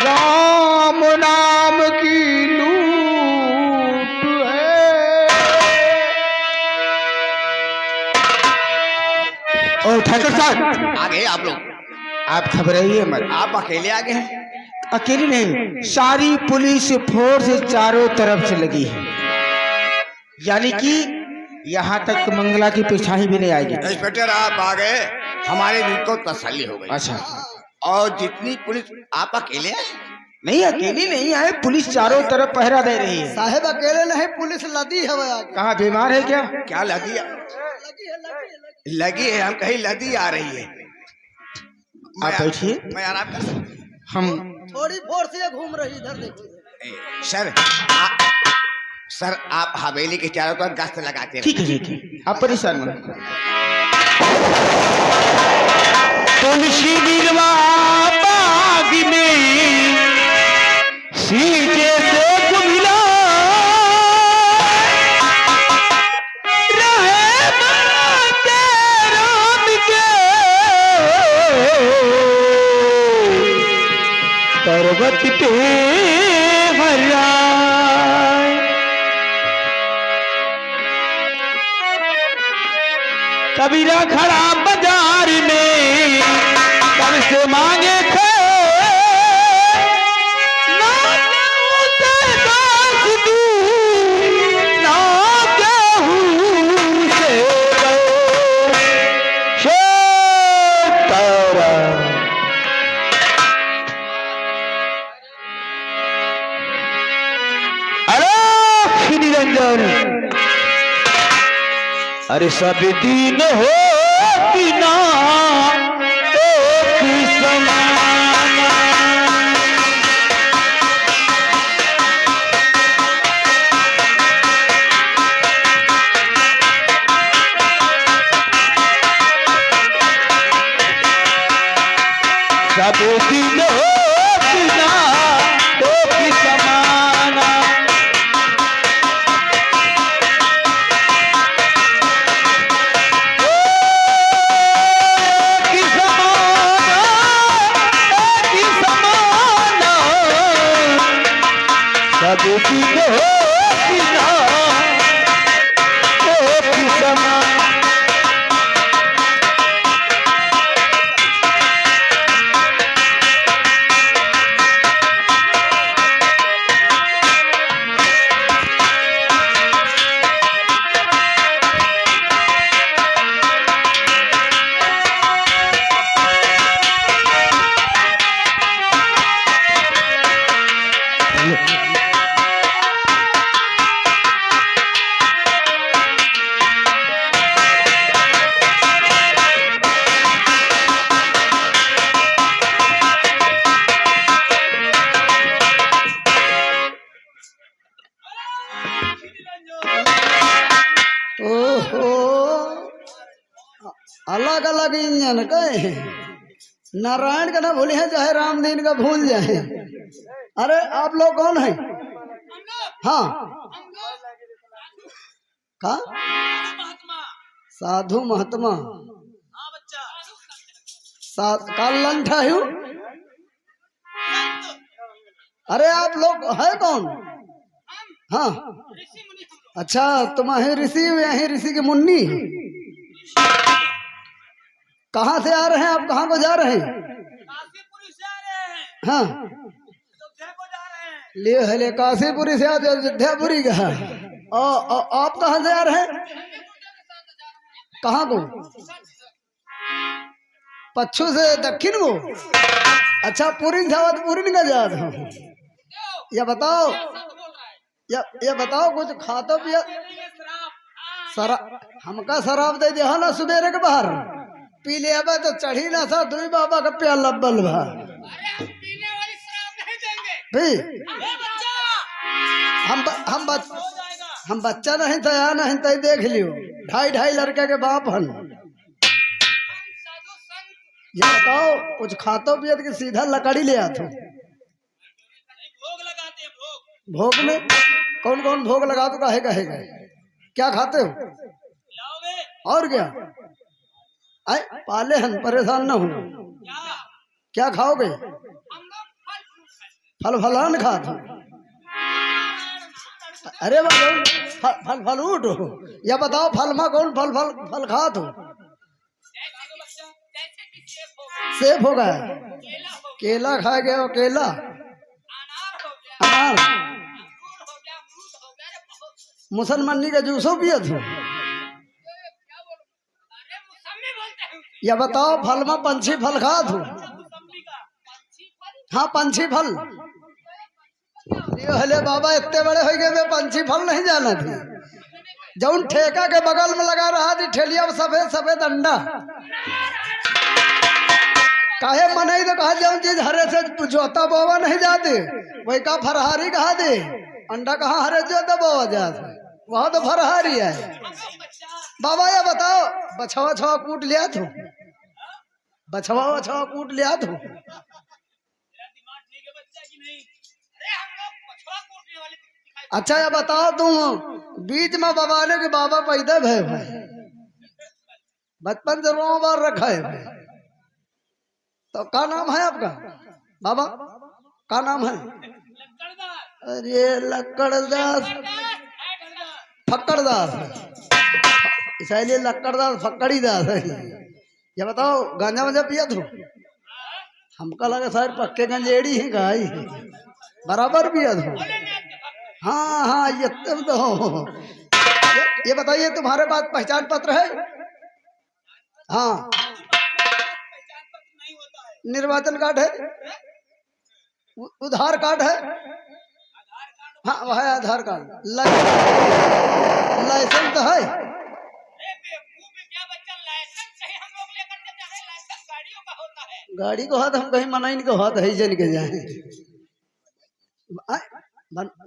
S2: राम नाम की लूट है। ओ ठाकुर साहब,
S5: आ गए आप लोग?
S2: आप घबराइए मत।
S5: आप अकेले आ गए हैं?
S2: अकेले नहीं, सारी पुलिस फोर्स चारों तरफ से लगी है, यानी कि यहाँ तक मंगला की पिछाई भी नहीं आएगी।
S5: इंस्पेक्टर आप आ गए, हमारे दिल को तसल्ली हो गई।
S2: अच्छा,
S5: और जितनी पुलिस, आप अकेले आए?
S2: नहीं अकेली नहीं आए, पुलिस चारों तरफ पहरा दे रही है।
S3: साहेब अकेले नहीं, पुलिस लदी है वह आगे।
S2: कहाँ बीमार है क्या?
S5: क्या लगी? लगी है, हम कहीं लदी आ रही है।
S2: आप बैठिए,
S5: मैं आराम कर सकती हूँ?
S2: हम
S3: थोड़ी फोर से घूम रही, इधर देखिए।
S5: सर आप हवेली के चारों तरफ गश्त लगाते हैं।
S2: ठीक है ठीक है, आप परेशान मत।
S1: तुलसी बिरवा बाग में सीते से कुमिला रहे बनाते राम के पर्वत पे हरा कबीरा खड़ा बाजार में कब से मांगे थे ना उसे दास दी ना गेहूं से शेतरा अरे निरंजन अरे सब दिन हो बिना एक समान सब दिन हो बिना एक समान सब दिन हो बिना एक समान
S3: ओहो, अलग अलग इंजन कहे नारायण का ना भूले हैं चाहे रामदीन का भूल जाए। अरे आप लोग कौन हैं? हाँ का साधु महात्मा काल लंठा हूँ। अरे आप लोग है कौन? हाँ अच्छा, तुम यही ऋषि यही ऋषि की मुन्नी कहाँ से आ रहे हैं आप? कहाँ को जा रहे हैं? हाँ ले हले काशीपुरी से आते अयोध्यापुरी का। आप कहाँ से आ रहे हैं? कहाँ को? पच्छू से दक्षिण को। अच्छा पुरी था तो पुरी का जा रहा हूँ। ये बताओ ये बताओ कुछ खातो पिया हमका शराब दे दिया ना सुबेरे के बाहर पी ले अब तो चढ़ी ना सा दुई बाबा का प्याल लब्बल भा हम बच्चा नहीं था या नहीं था देख लियो 2.5 लड़के के बाप हन। ये बताओ कुछ खातो पिया कि सीधा लकड़ी ले आते? भोग में कौन कौन भोग लगा तो काहे काहे गए? क्या खाते हो? और क्या आए पाले हन परेशान ना हो। क्या खाओगे? फल फलान खाते? अरे फल फल उठ या बताओ फल में कौन फल फल फल खाते हो? सेब हो गया, केला खा गए हो? केला अनार मुसलमानी का जूसो पिया था? या बताओ फल में पंछी फल खा दो? हाँ पंछी फल। हले बाबा इतने बड़े हो गए मैं पंछी फल नहीं जाना थी। जौन ठेका के बगल में लगा रहा थी ठेलिया में सफेद सफेद अंडा काहे मनाई तो कहा जौन चीज हरे से जोता बोवा नहीं जाते वही का फरहारी कहा दे अंडा कहाँ हरे जो दबावा जात वहां तो फरहारी है। बाबा ये बताओ बछवा छवा कूट लिया तू बछवा वछवा कूट लिया तू
S4: दिमाग ठीक है बच्चा कि नहीं? अरे हम लोग पछवा कूटने वाले दिखाई
S3: अच्छा ये बताओ तुम बीच में बवाले के बाबा पैदा भय भाई बचपन से रो बार रखा है भाई। तो क्या नाम है आपका बाबा क्या नाम है?
S4: लक्कड़दार
S3: अरे लक्कड़दास फक्कड़दास इसलिए लक्कड़दास फक्कड़ी दास है। ये बताओ गांजा वंजा पिया तू हमका लगा सर पक्के गंजेड़ी है गाई बराबर पिया तू। हाँ हाँ ये तब तो ये बताइए तुम्हारे पास पहचान पत्र है? हाँ
S4: पहचान पत्र नहीं होता है।
S3: निर्वाचन कार्ड है उधार कार्ड है? हाँ वह है आधार कार्ड लाइसेंस तो है?
S4: अरे बेवकूफ है क्या बच्चा, लाइसेंस कहीं हम लोग लेकर के जा रहे हैं, लाइसेंस गाड़ियों का होता है।
S3: गाड़ी को हाथ हम कहीं मनाइन को हाथ है जन के जाए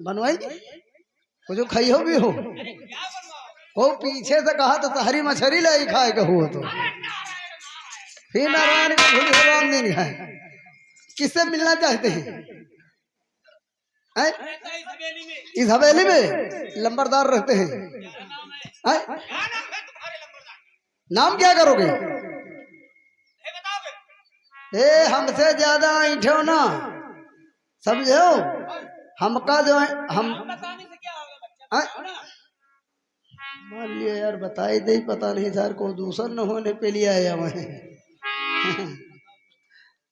S3: बनवाई कुछ खाई हो भी हो
S4: अरे क्या बनवाओ?
S3: वो पीछे से कहा तो हरी मछली लाई खाए का हुआ तो फिर नारायण का भूल राम दिन खाए। किससे मिलना चाहते हैं? हैं?
S4: रहता है इस हवेली में।
S3: इस हवेली में लंबरदार रहते हैं। हैं?
S4: क्या नाम है तुम्हारे लंबरदार?
S3: नाम क्या करोगे?
S4: ये बताओगे?
S3: ए हमसे ज्यादा ऐठो ना समझो हमका जो है हम
S4: बताने से क्या होगा बच्चा?
S3: हैं?
S4: बताओ ना।
S3: मान लिया यार बताई दे पता नहीं सर को दूसर न होने पे लिया आया वह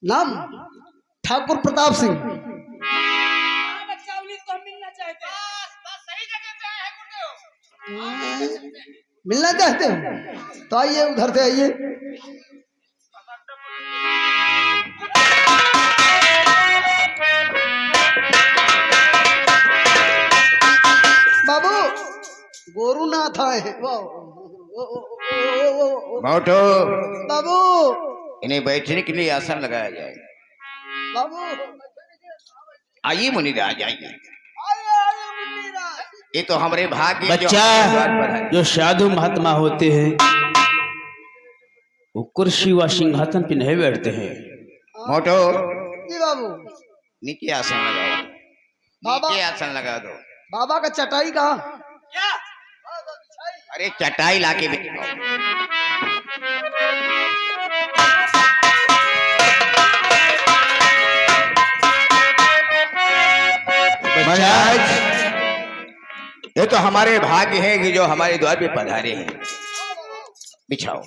S3: नाम ठाकुर प्रताप सिंह।
S4: हाँ बच्चा, उन्हीं को हम मिलना चाहते हैं। बस सही जगह पे आए हैं गुरुदेव।
S3: मिलना चाहते हो तो आइए उधर से आइए। बाबू गोरुनाथ आए
S5: मोटो
S3: बाबू
S5: इन्हें बैठने के लिए आसन लगाया जाए।
S3: बाबू
S5: आइए मुनिराज आइए।
S3: आइए आइए मुन्नीराज।
S5: ये तो हमारे भाग्य जो
S1: बच्चा
S5: हमारे द्वार पर है।
S1: जो साधु महात्मा होते हैं वो कुर्सी व सिंहासन पे नहीं बैठते हैं।
S5: मोटो
S3: जी बाबू
S5: नीचे आसन लगाओ,
S3: बाबा
S5: नीचे आसन लगा दो।
S3: बाबा का चटाई कहाँ?
S4: क्या?
S5: अरे चटाई लाके बिछाओ। महाराज ये तो हमारे भाग्य है कि जो हमारे द्वार पे पधारे हैं। बिछाओ।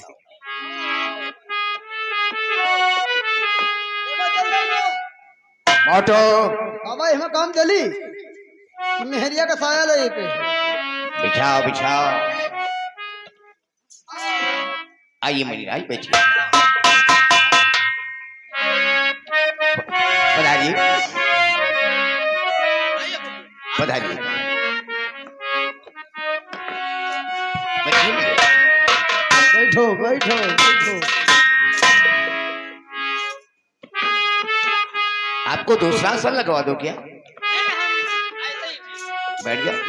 S5: मोटो
S3: बाबा इसमें काम चली मेहरिया का साया ले पे
S5: बिछाओ बिछाओ। आइए मुनिराज बैठिए। पधारिए पधारिए। बैठिए।
S3: बैठो बैठो बैठो।
S5: आपको दूसरा आसन लगवा दो क्या?
S4: ऐसे ही।
S5: बैठ जाओ।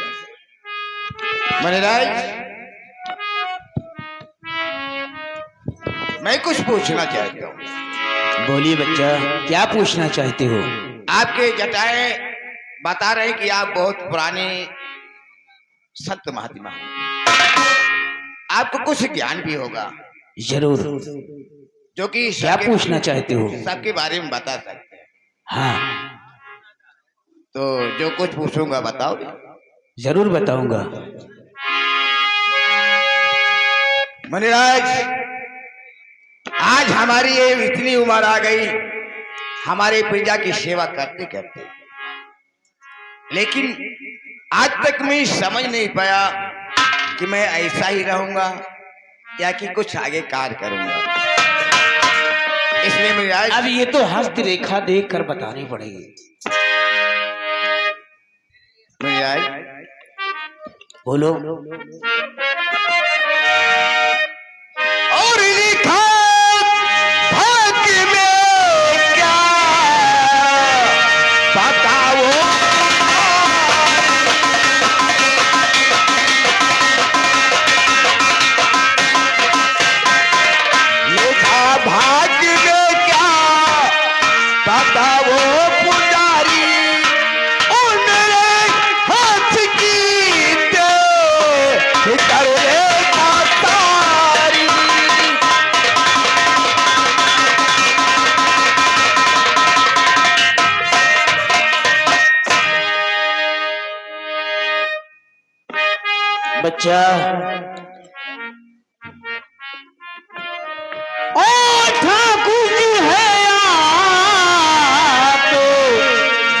S5: मुनिराज मैं कुछ पूछना चाहता हूँ।
S1: बोलिए बच्चा क्या पूछना चाहते हो?
S5: आपके जटाएं बता रहे कि आप बहुत पुराने संत महात्मा हैं। आपको कुछ ज्ञान भी होगा
S1: जरूर।
S5: जो कि
S1: क्या पूछना चाहते हो?
S5: सबके बारे में बता सकते हैं।
S1: हाँ
S5: तो जो कुछ पूछूंगा बताओ।
S1: जरूर बताऊंगा।
S5: मुनिराज आज हमारी ये इतनी उम्र आ गई हमारे प्रजा की सेवा करते करते, लेकिन आज तक मैं समझ नहीं पाया कि मैं ऐसा ही रहूंगा या कि कुछ आगे कार्य करूंगा। इसलिए मुनिराज
S1: अब ये तो हस्त रेखा देख कर बतानी पड़ेगी।
S5: मुनिराज
S1: बोलो।
S5: और लिखा भाग्य में क्या बताओ
S1: बच्चा ओ ठाकुर जी है आप तो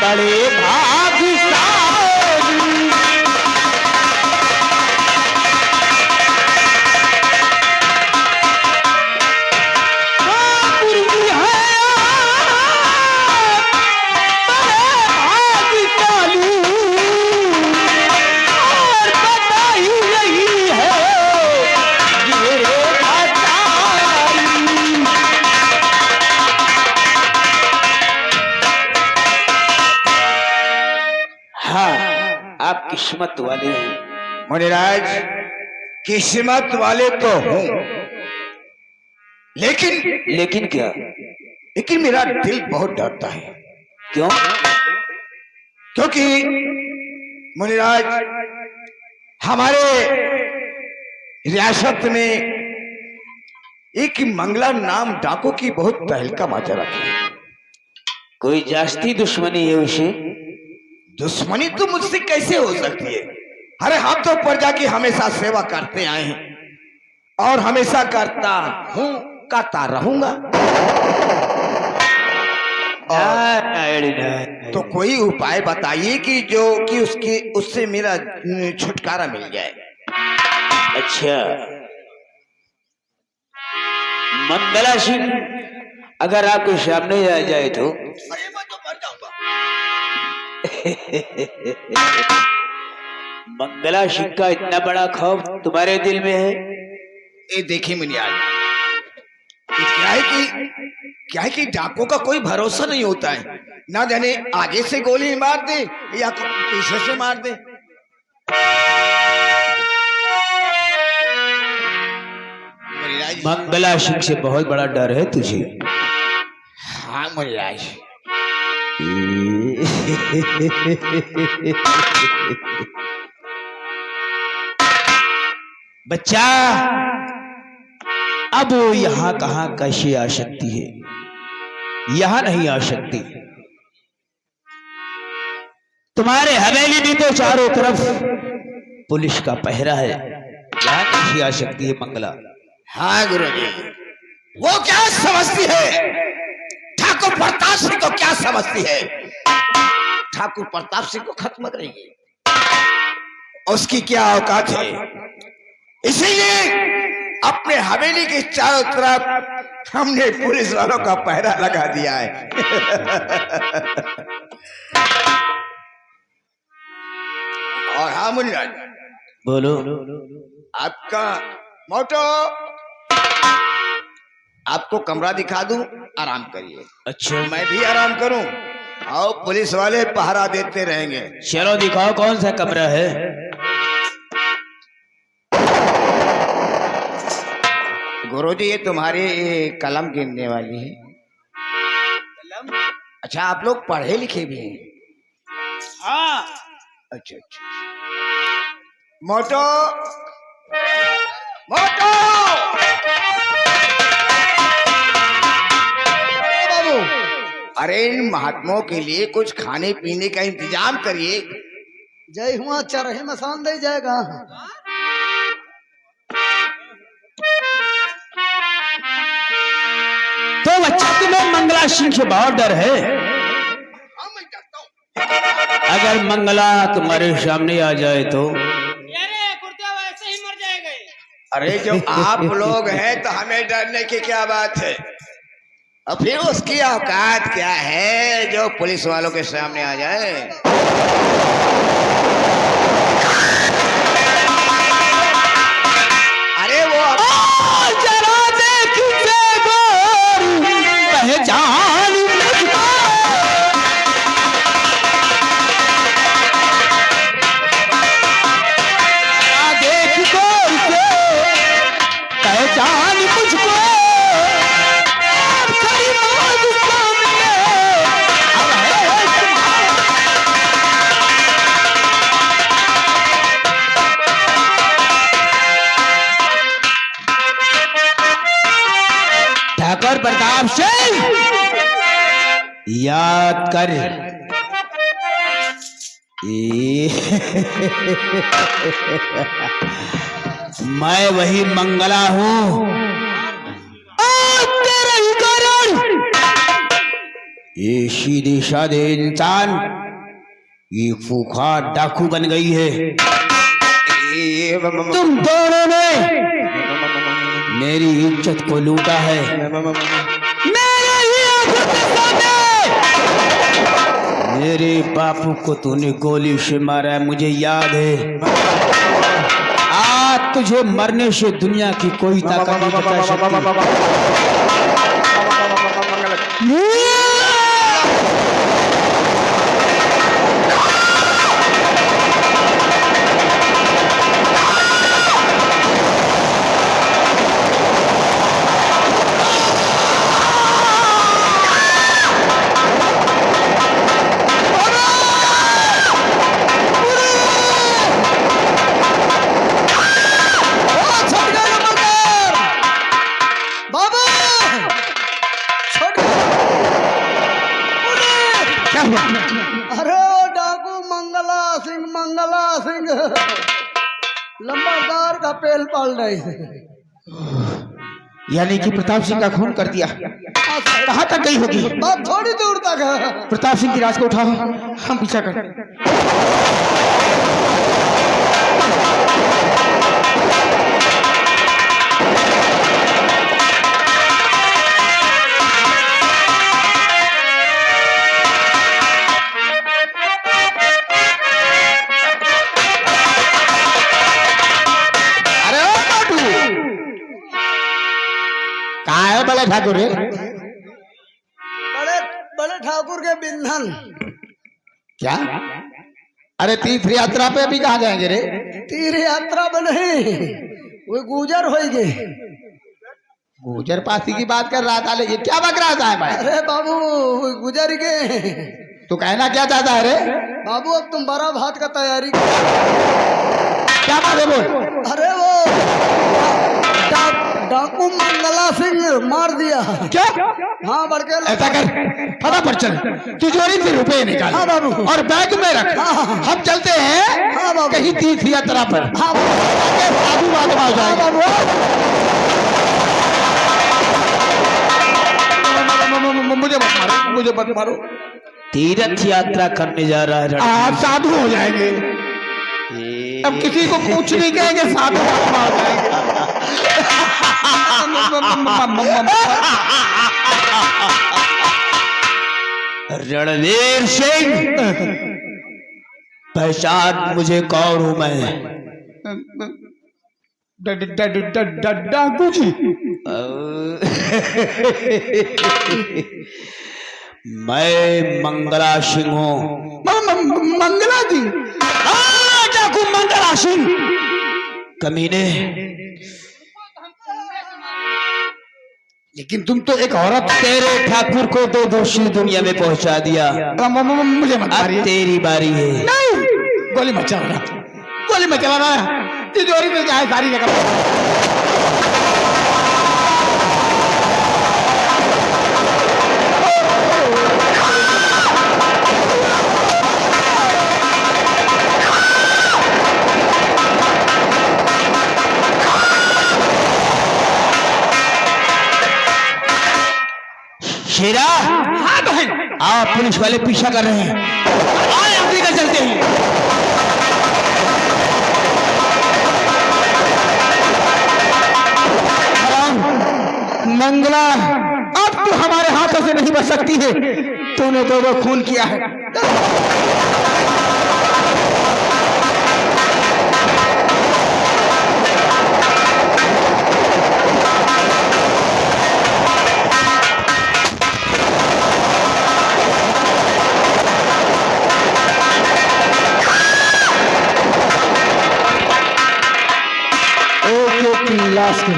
S1: बड़े भाग्यशाली। ठाकुर जी है आप बड़े भाग्यशाली और बधाई यही है ये आचारी। हाँ, आप किस्मत वाले हैं।
S5: मुनिराज, किस्मत वाले तो हूं,
S1: लेकिन क्या?
S5: लेकिन मेरा दिल बहुत डरता है।
S1: क्यों?
S5: क्योंकि मुनिराज, हमारे रियासत में एक मंगला नाम डाकू की बहुत तहलका मचा रखी है।
S1: कोई जास्ती दुश्मनी है उसे?
S5: दुश्मनी तो मुझसे कैसे हो सकती है? अरे हम तो प्रजा की हमेशा सेवा करते आए हैं और हमेशा करता हूं, करता रहूंगा। तो कोई उपाय बताइए कि जो कि उससे मेरा छुटकारा मिल जाए।
S1: अच्छा, मंगला सिंह अगर आपके सामने आ जाए तो?
S5: अरे मैं तो मर जाऊंगा।
S1: मंगला सिंह का इतना बड़ा खौफ तुम्हारे दिल में है?
S5: ये देखिए मुनियाल, क्या है कि डाकुओं का कोई भरोसा नहीं होता है। ना जाने आगे से गोली मार दे या पीछे से मार दे।
S1: मंगला सिंह से बहुत बड़ा डर है तुझे?
S5: हाँ मुनिराज।
S1: बच्चा, अब वो यहां कहां कैसे आ सकती है? यहां नहीं आ सकती। तुम्हारे हवेली में तो चारों तरफ पुलिस का पहरा है, यहां कैसे आ सकती है मंगला?
S5: हाँ गुरुजी, वो क्या समझती है? ठाकुर प्रताप सिंह को क्या समझती है? ठाकुर प्रताप सिंह को खत्म करेगी, उसकी क्या औकात है? इसीलिए अपने हवेली के चारों तरफ हमने पुलिस वालों का पहरा लगा दिया है। और हाँ मुनिराज,
S1: बोलो।
S5: आपका मोटो, आपको कमरा दिखा दूं, आराम करिए।
S1: अच्छा,
S5: मैं भी आराम करूं और पुलिस वाले पहरा देते रहेंगे।
S1: चलो दिखाओ कौन सा कमरा है।
S5: गुरुजी, ये तुम्हारी कलम गिनने वाली है। कलम? अच्छा, आप लोग पढ़े लिखे भी हैं?
S1: हाँ।
S5: अच्छा अच्छा। मोटो, मोटो,
S3: बाबू,
S5: अरे इन महात्माओं के लिए कुछ खाने पीने का इंतजाम करिए।
S3: जय हुआ चरहे मसान दे जाएगा।
S1: तो बच्चा, तुम्हें मंगला सिंह से बहुत डर है?
S5: हाँ, मैं डरता हूं।
S1: अगर मंगला तुम्हारे सामने आ जाए तो?
S4: अरे कुर्ता वैसे ही मर जाएगा ये।
S5: अरे जो आप लोग हैं तो हमें डरने की क्या बात है? और फिर उसकी औकात क्या है जो पुलिस वालों के सामने आ जाए? अरे वो
S1: जरा देख के गोरी पहचान मुझको। जरा देख गोरी के पहचान मुझको। अब खड़ी मौत सामने अब है तुम्हारा। ठाकुर प्रताप सिंह, याद कर मैं वही मंगला हूँ और तेरे ही कारण ये सीधे साधे इंसान ये फूफा डाकू बन गई है। तुम दोनों ने मेरी इज्जत को लूटा है। मेरे ही आंखों के सामने मेरे बापू को तूने गोली से मारा है, मुझे याद है। आज तुझे मरने से दुनिया की कोई ताकत नहीं बचा सकती।
S3: अरे वो डाकू मंगला सिंह लंबादार का पेल पाल रहे थे।
S2: यानी कि प्रताप सिंह का खून कर दिया। कहाँ तक गई होगी?
S3: बात थोड़ी दूर तक है।
S2: प्रताप सिंह की लाश को उठाओ, हम पीछा कर। बड़े ठाकुर रे,
S3: बड़े ठाकुर के बिंधन।
S2: क्या? अरे तीर्थ यात्रा पे अभी कहाँ जाएंगे रे?
S3: तीर्थ यात्रा पे नहीं, वो गुजर होएगी।
S2: गुजर पासी की बात कर रहा था, लेकिन क्या बक रहा था भाई?
S3: अरे बाबू गुजर गए।
S2: तू कहना क्या चाहता है रे?
S3: बाबू अब तुम बड़ा भात का तैयारी
S2: क्या बात है बोल?
S3: अरे वो डाकू मंगला सिंह मार दिया।
S2: क्या?
S3: हाँ बड़के
S2: ऐसा कर, फटाफट चल, तिजोरी से रुपए निकाल।
S3: हाँ बाबू।
S2: और बैग में रख।
S3: हाँ।
S2: हम चलते हैं।
S3: हाँ बाबू।
S2: कहीं तीर्थ यात्रा पर।
S3: हाँ
S2: साधु बात हो जाएगा। मुझे मत मारो, मुझे मत मारो।
S1: तीर्थ यात्रा करने जा रहा है।
S2: आप साधु हो जाएंगे। अब किसी को कुछ नहीं कहेंगे, साधु हो जाएंगे।
S1: रणवीर सिंह, पहचान मुझे कौन हूं मैं?
S2: डाकू जी।
S1: मैं मंगला सिंह हूँ।
S2: मंगला जी?
S1: डाकू मंगला सिंह, कमीने।
S2: लेकिन तुम तो एक औरत।
S1: तेरे ठाकुर को तो दोषी दुनिया में पहुंचा दिया।
S2: मुझे मत
S1: अब
S2: मारिए।
S1: तेरी बारी है।
S2: नहीं, गोली मत चलाना, गोली मत चलाना। तिजोरी में जाए सारी जगह।
S1: शेरा।
S2: हाँ बहन।
S1: आप पुलिस वाले पीछा कर रहे हैं।
S2: आए अफ्रीका चलते हैं। मंगला, अब तू हमारे हाथों से नहीं बच सकती है। तूने दो खून किया है। लाश को,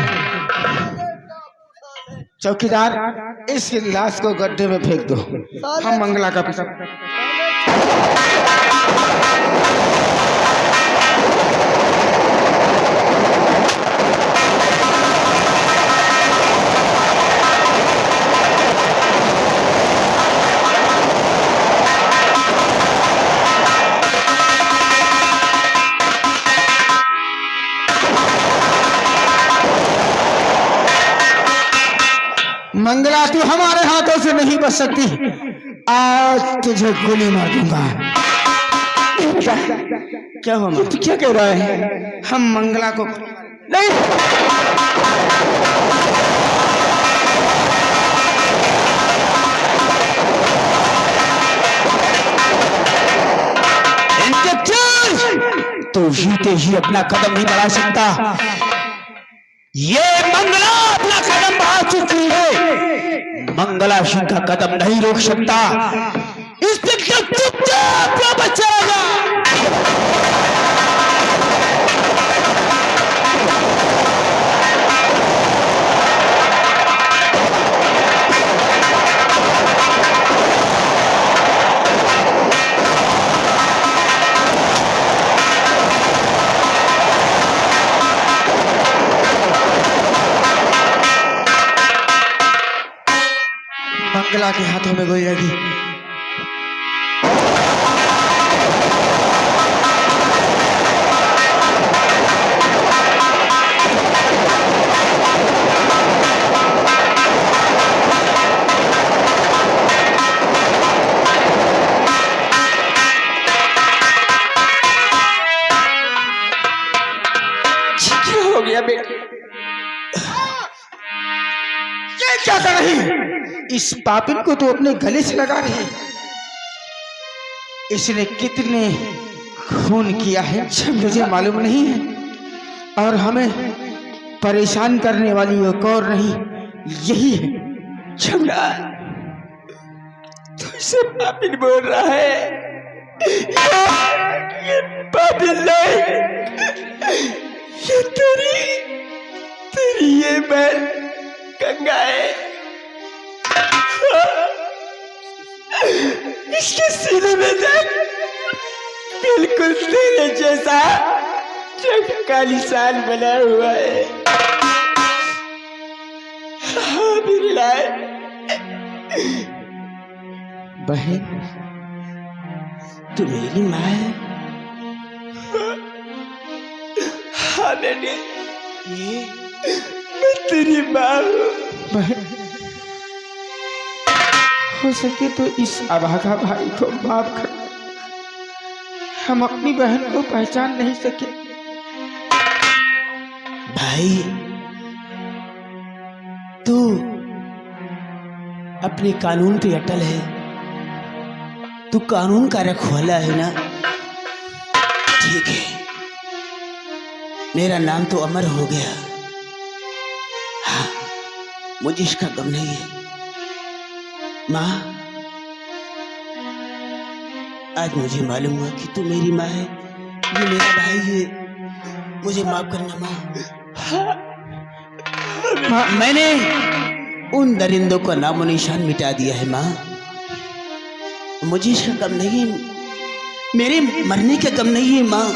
S2: चौकीदार, इस लाश को गड्ढे में फेंक दो। हम मंगला का पीछा। मंगला तू हमारे हाथों से नहीं बच सकती। आज तुझे गोली मार दूंगा। क्या हुआ मां?
S1: तू क्या कह रहा है?
S2: हम मंगला को
S1: नहीं, तो जीते ही अपना कदम नहीं बढ़ा सकता। ये मंगला अपना कदम बढ़ा चुकी है, मंगला सिंह का कदम नहीं रोक सकता। इंस्पेक्टर चुपचाप वापस चला जा।
S2: मंगला के हाथों में गोली लगी।
S1: क्या हो गया बेटी?
S2: ये क्या कर रही है? इस पापिन को तो अपने गले से लगा रही है। इसने कितने खून किया है मुझे मालूम नहीं है, और हमें परेशान करने वाली एक और नहीं, यही है।
S1: छमड़ा, तू इसे पापिन बोल रहा है? ये पापिन नहीं, ये तेरी ये बहन गंगा है। इसके सीने में देख, बिल्कुल तेरे जैसा चमका निशान बना हुआ है। हाँ मेरी लाए
S2: बहन,
S1: तू मेरी माँ है? हाँ बेटे, मैं तेरी माँ हूँ।
S2: बहन, हो सके तो इस अभागा भाई को माफ कर। हम अपनी बहन को पहचान नहीं सके।
S1: भाई, तू अपने कानून पे अटल है, तू कानून का रखवाला है ना? ठीक है, मेरा नाम तो अमर हो गया। हाँ, मुझे इसका गम नहीं है। माँ, आज मुझे मालूम हुआ कि तू मेरी माँ है, ये मेरा भाई है। मुझे माफ करना माँ। मैंने उन दरिंदों का नामो निशान मिटा दिया है माँ। मुझे इसका गम नहीं, मेरे मरने का गम नहीं है माँ।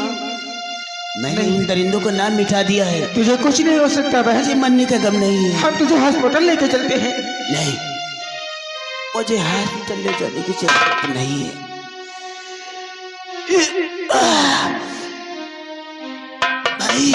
S1: मैंने उन दरिंदों का नाम मिटा दिया है।
S2: तुझे कुछ नहीं हो सकता बहन।
S1: मुझे मरने का गम नहीं है।
S2: हम तुझे हॉस्पिटल लेके चलते हैं।
S1: नहीं, मुझे हॉस्पिटल ले जाने की जरूरत नहीं है। भाई,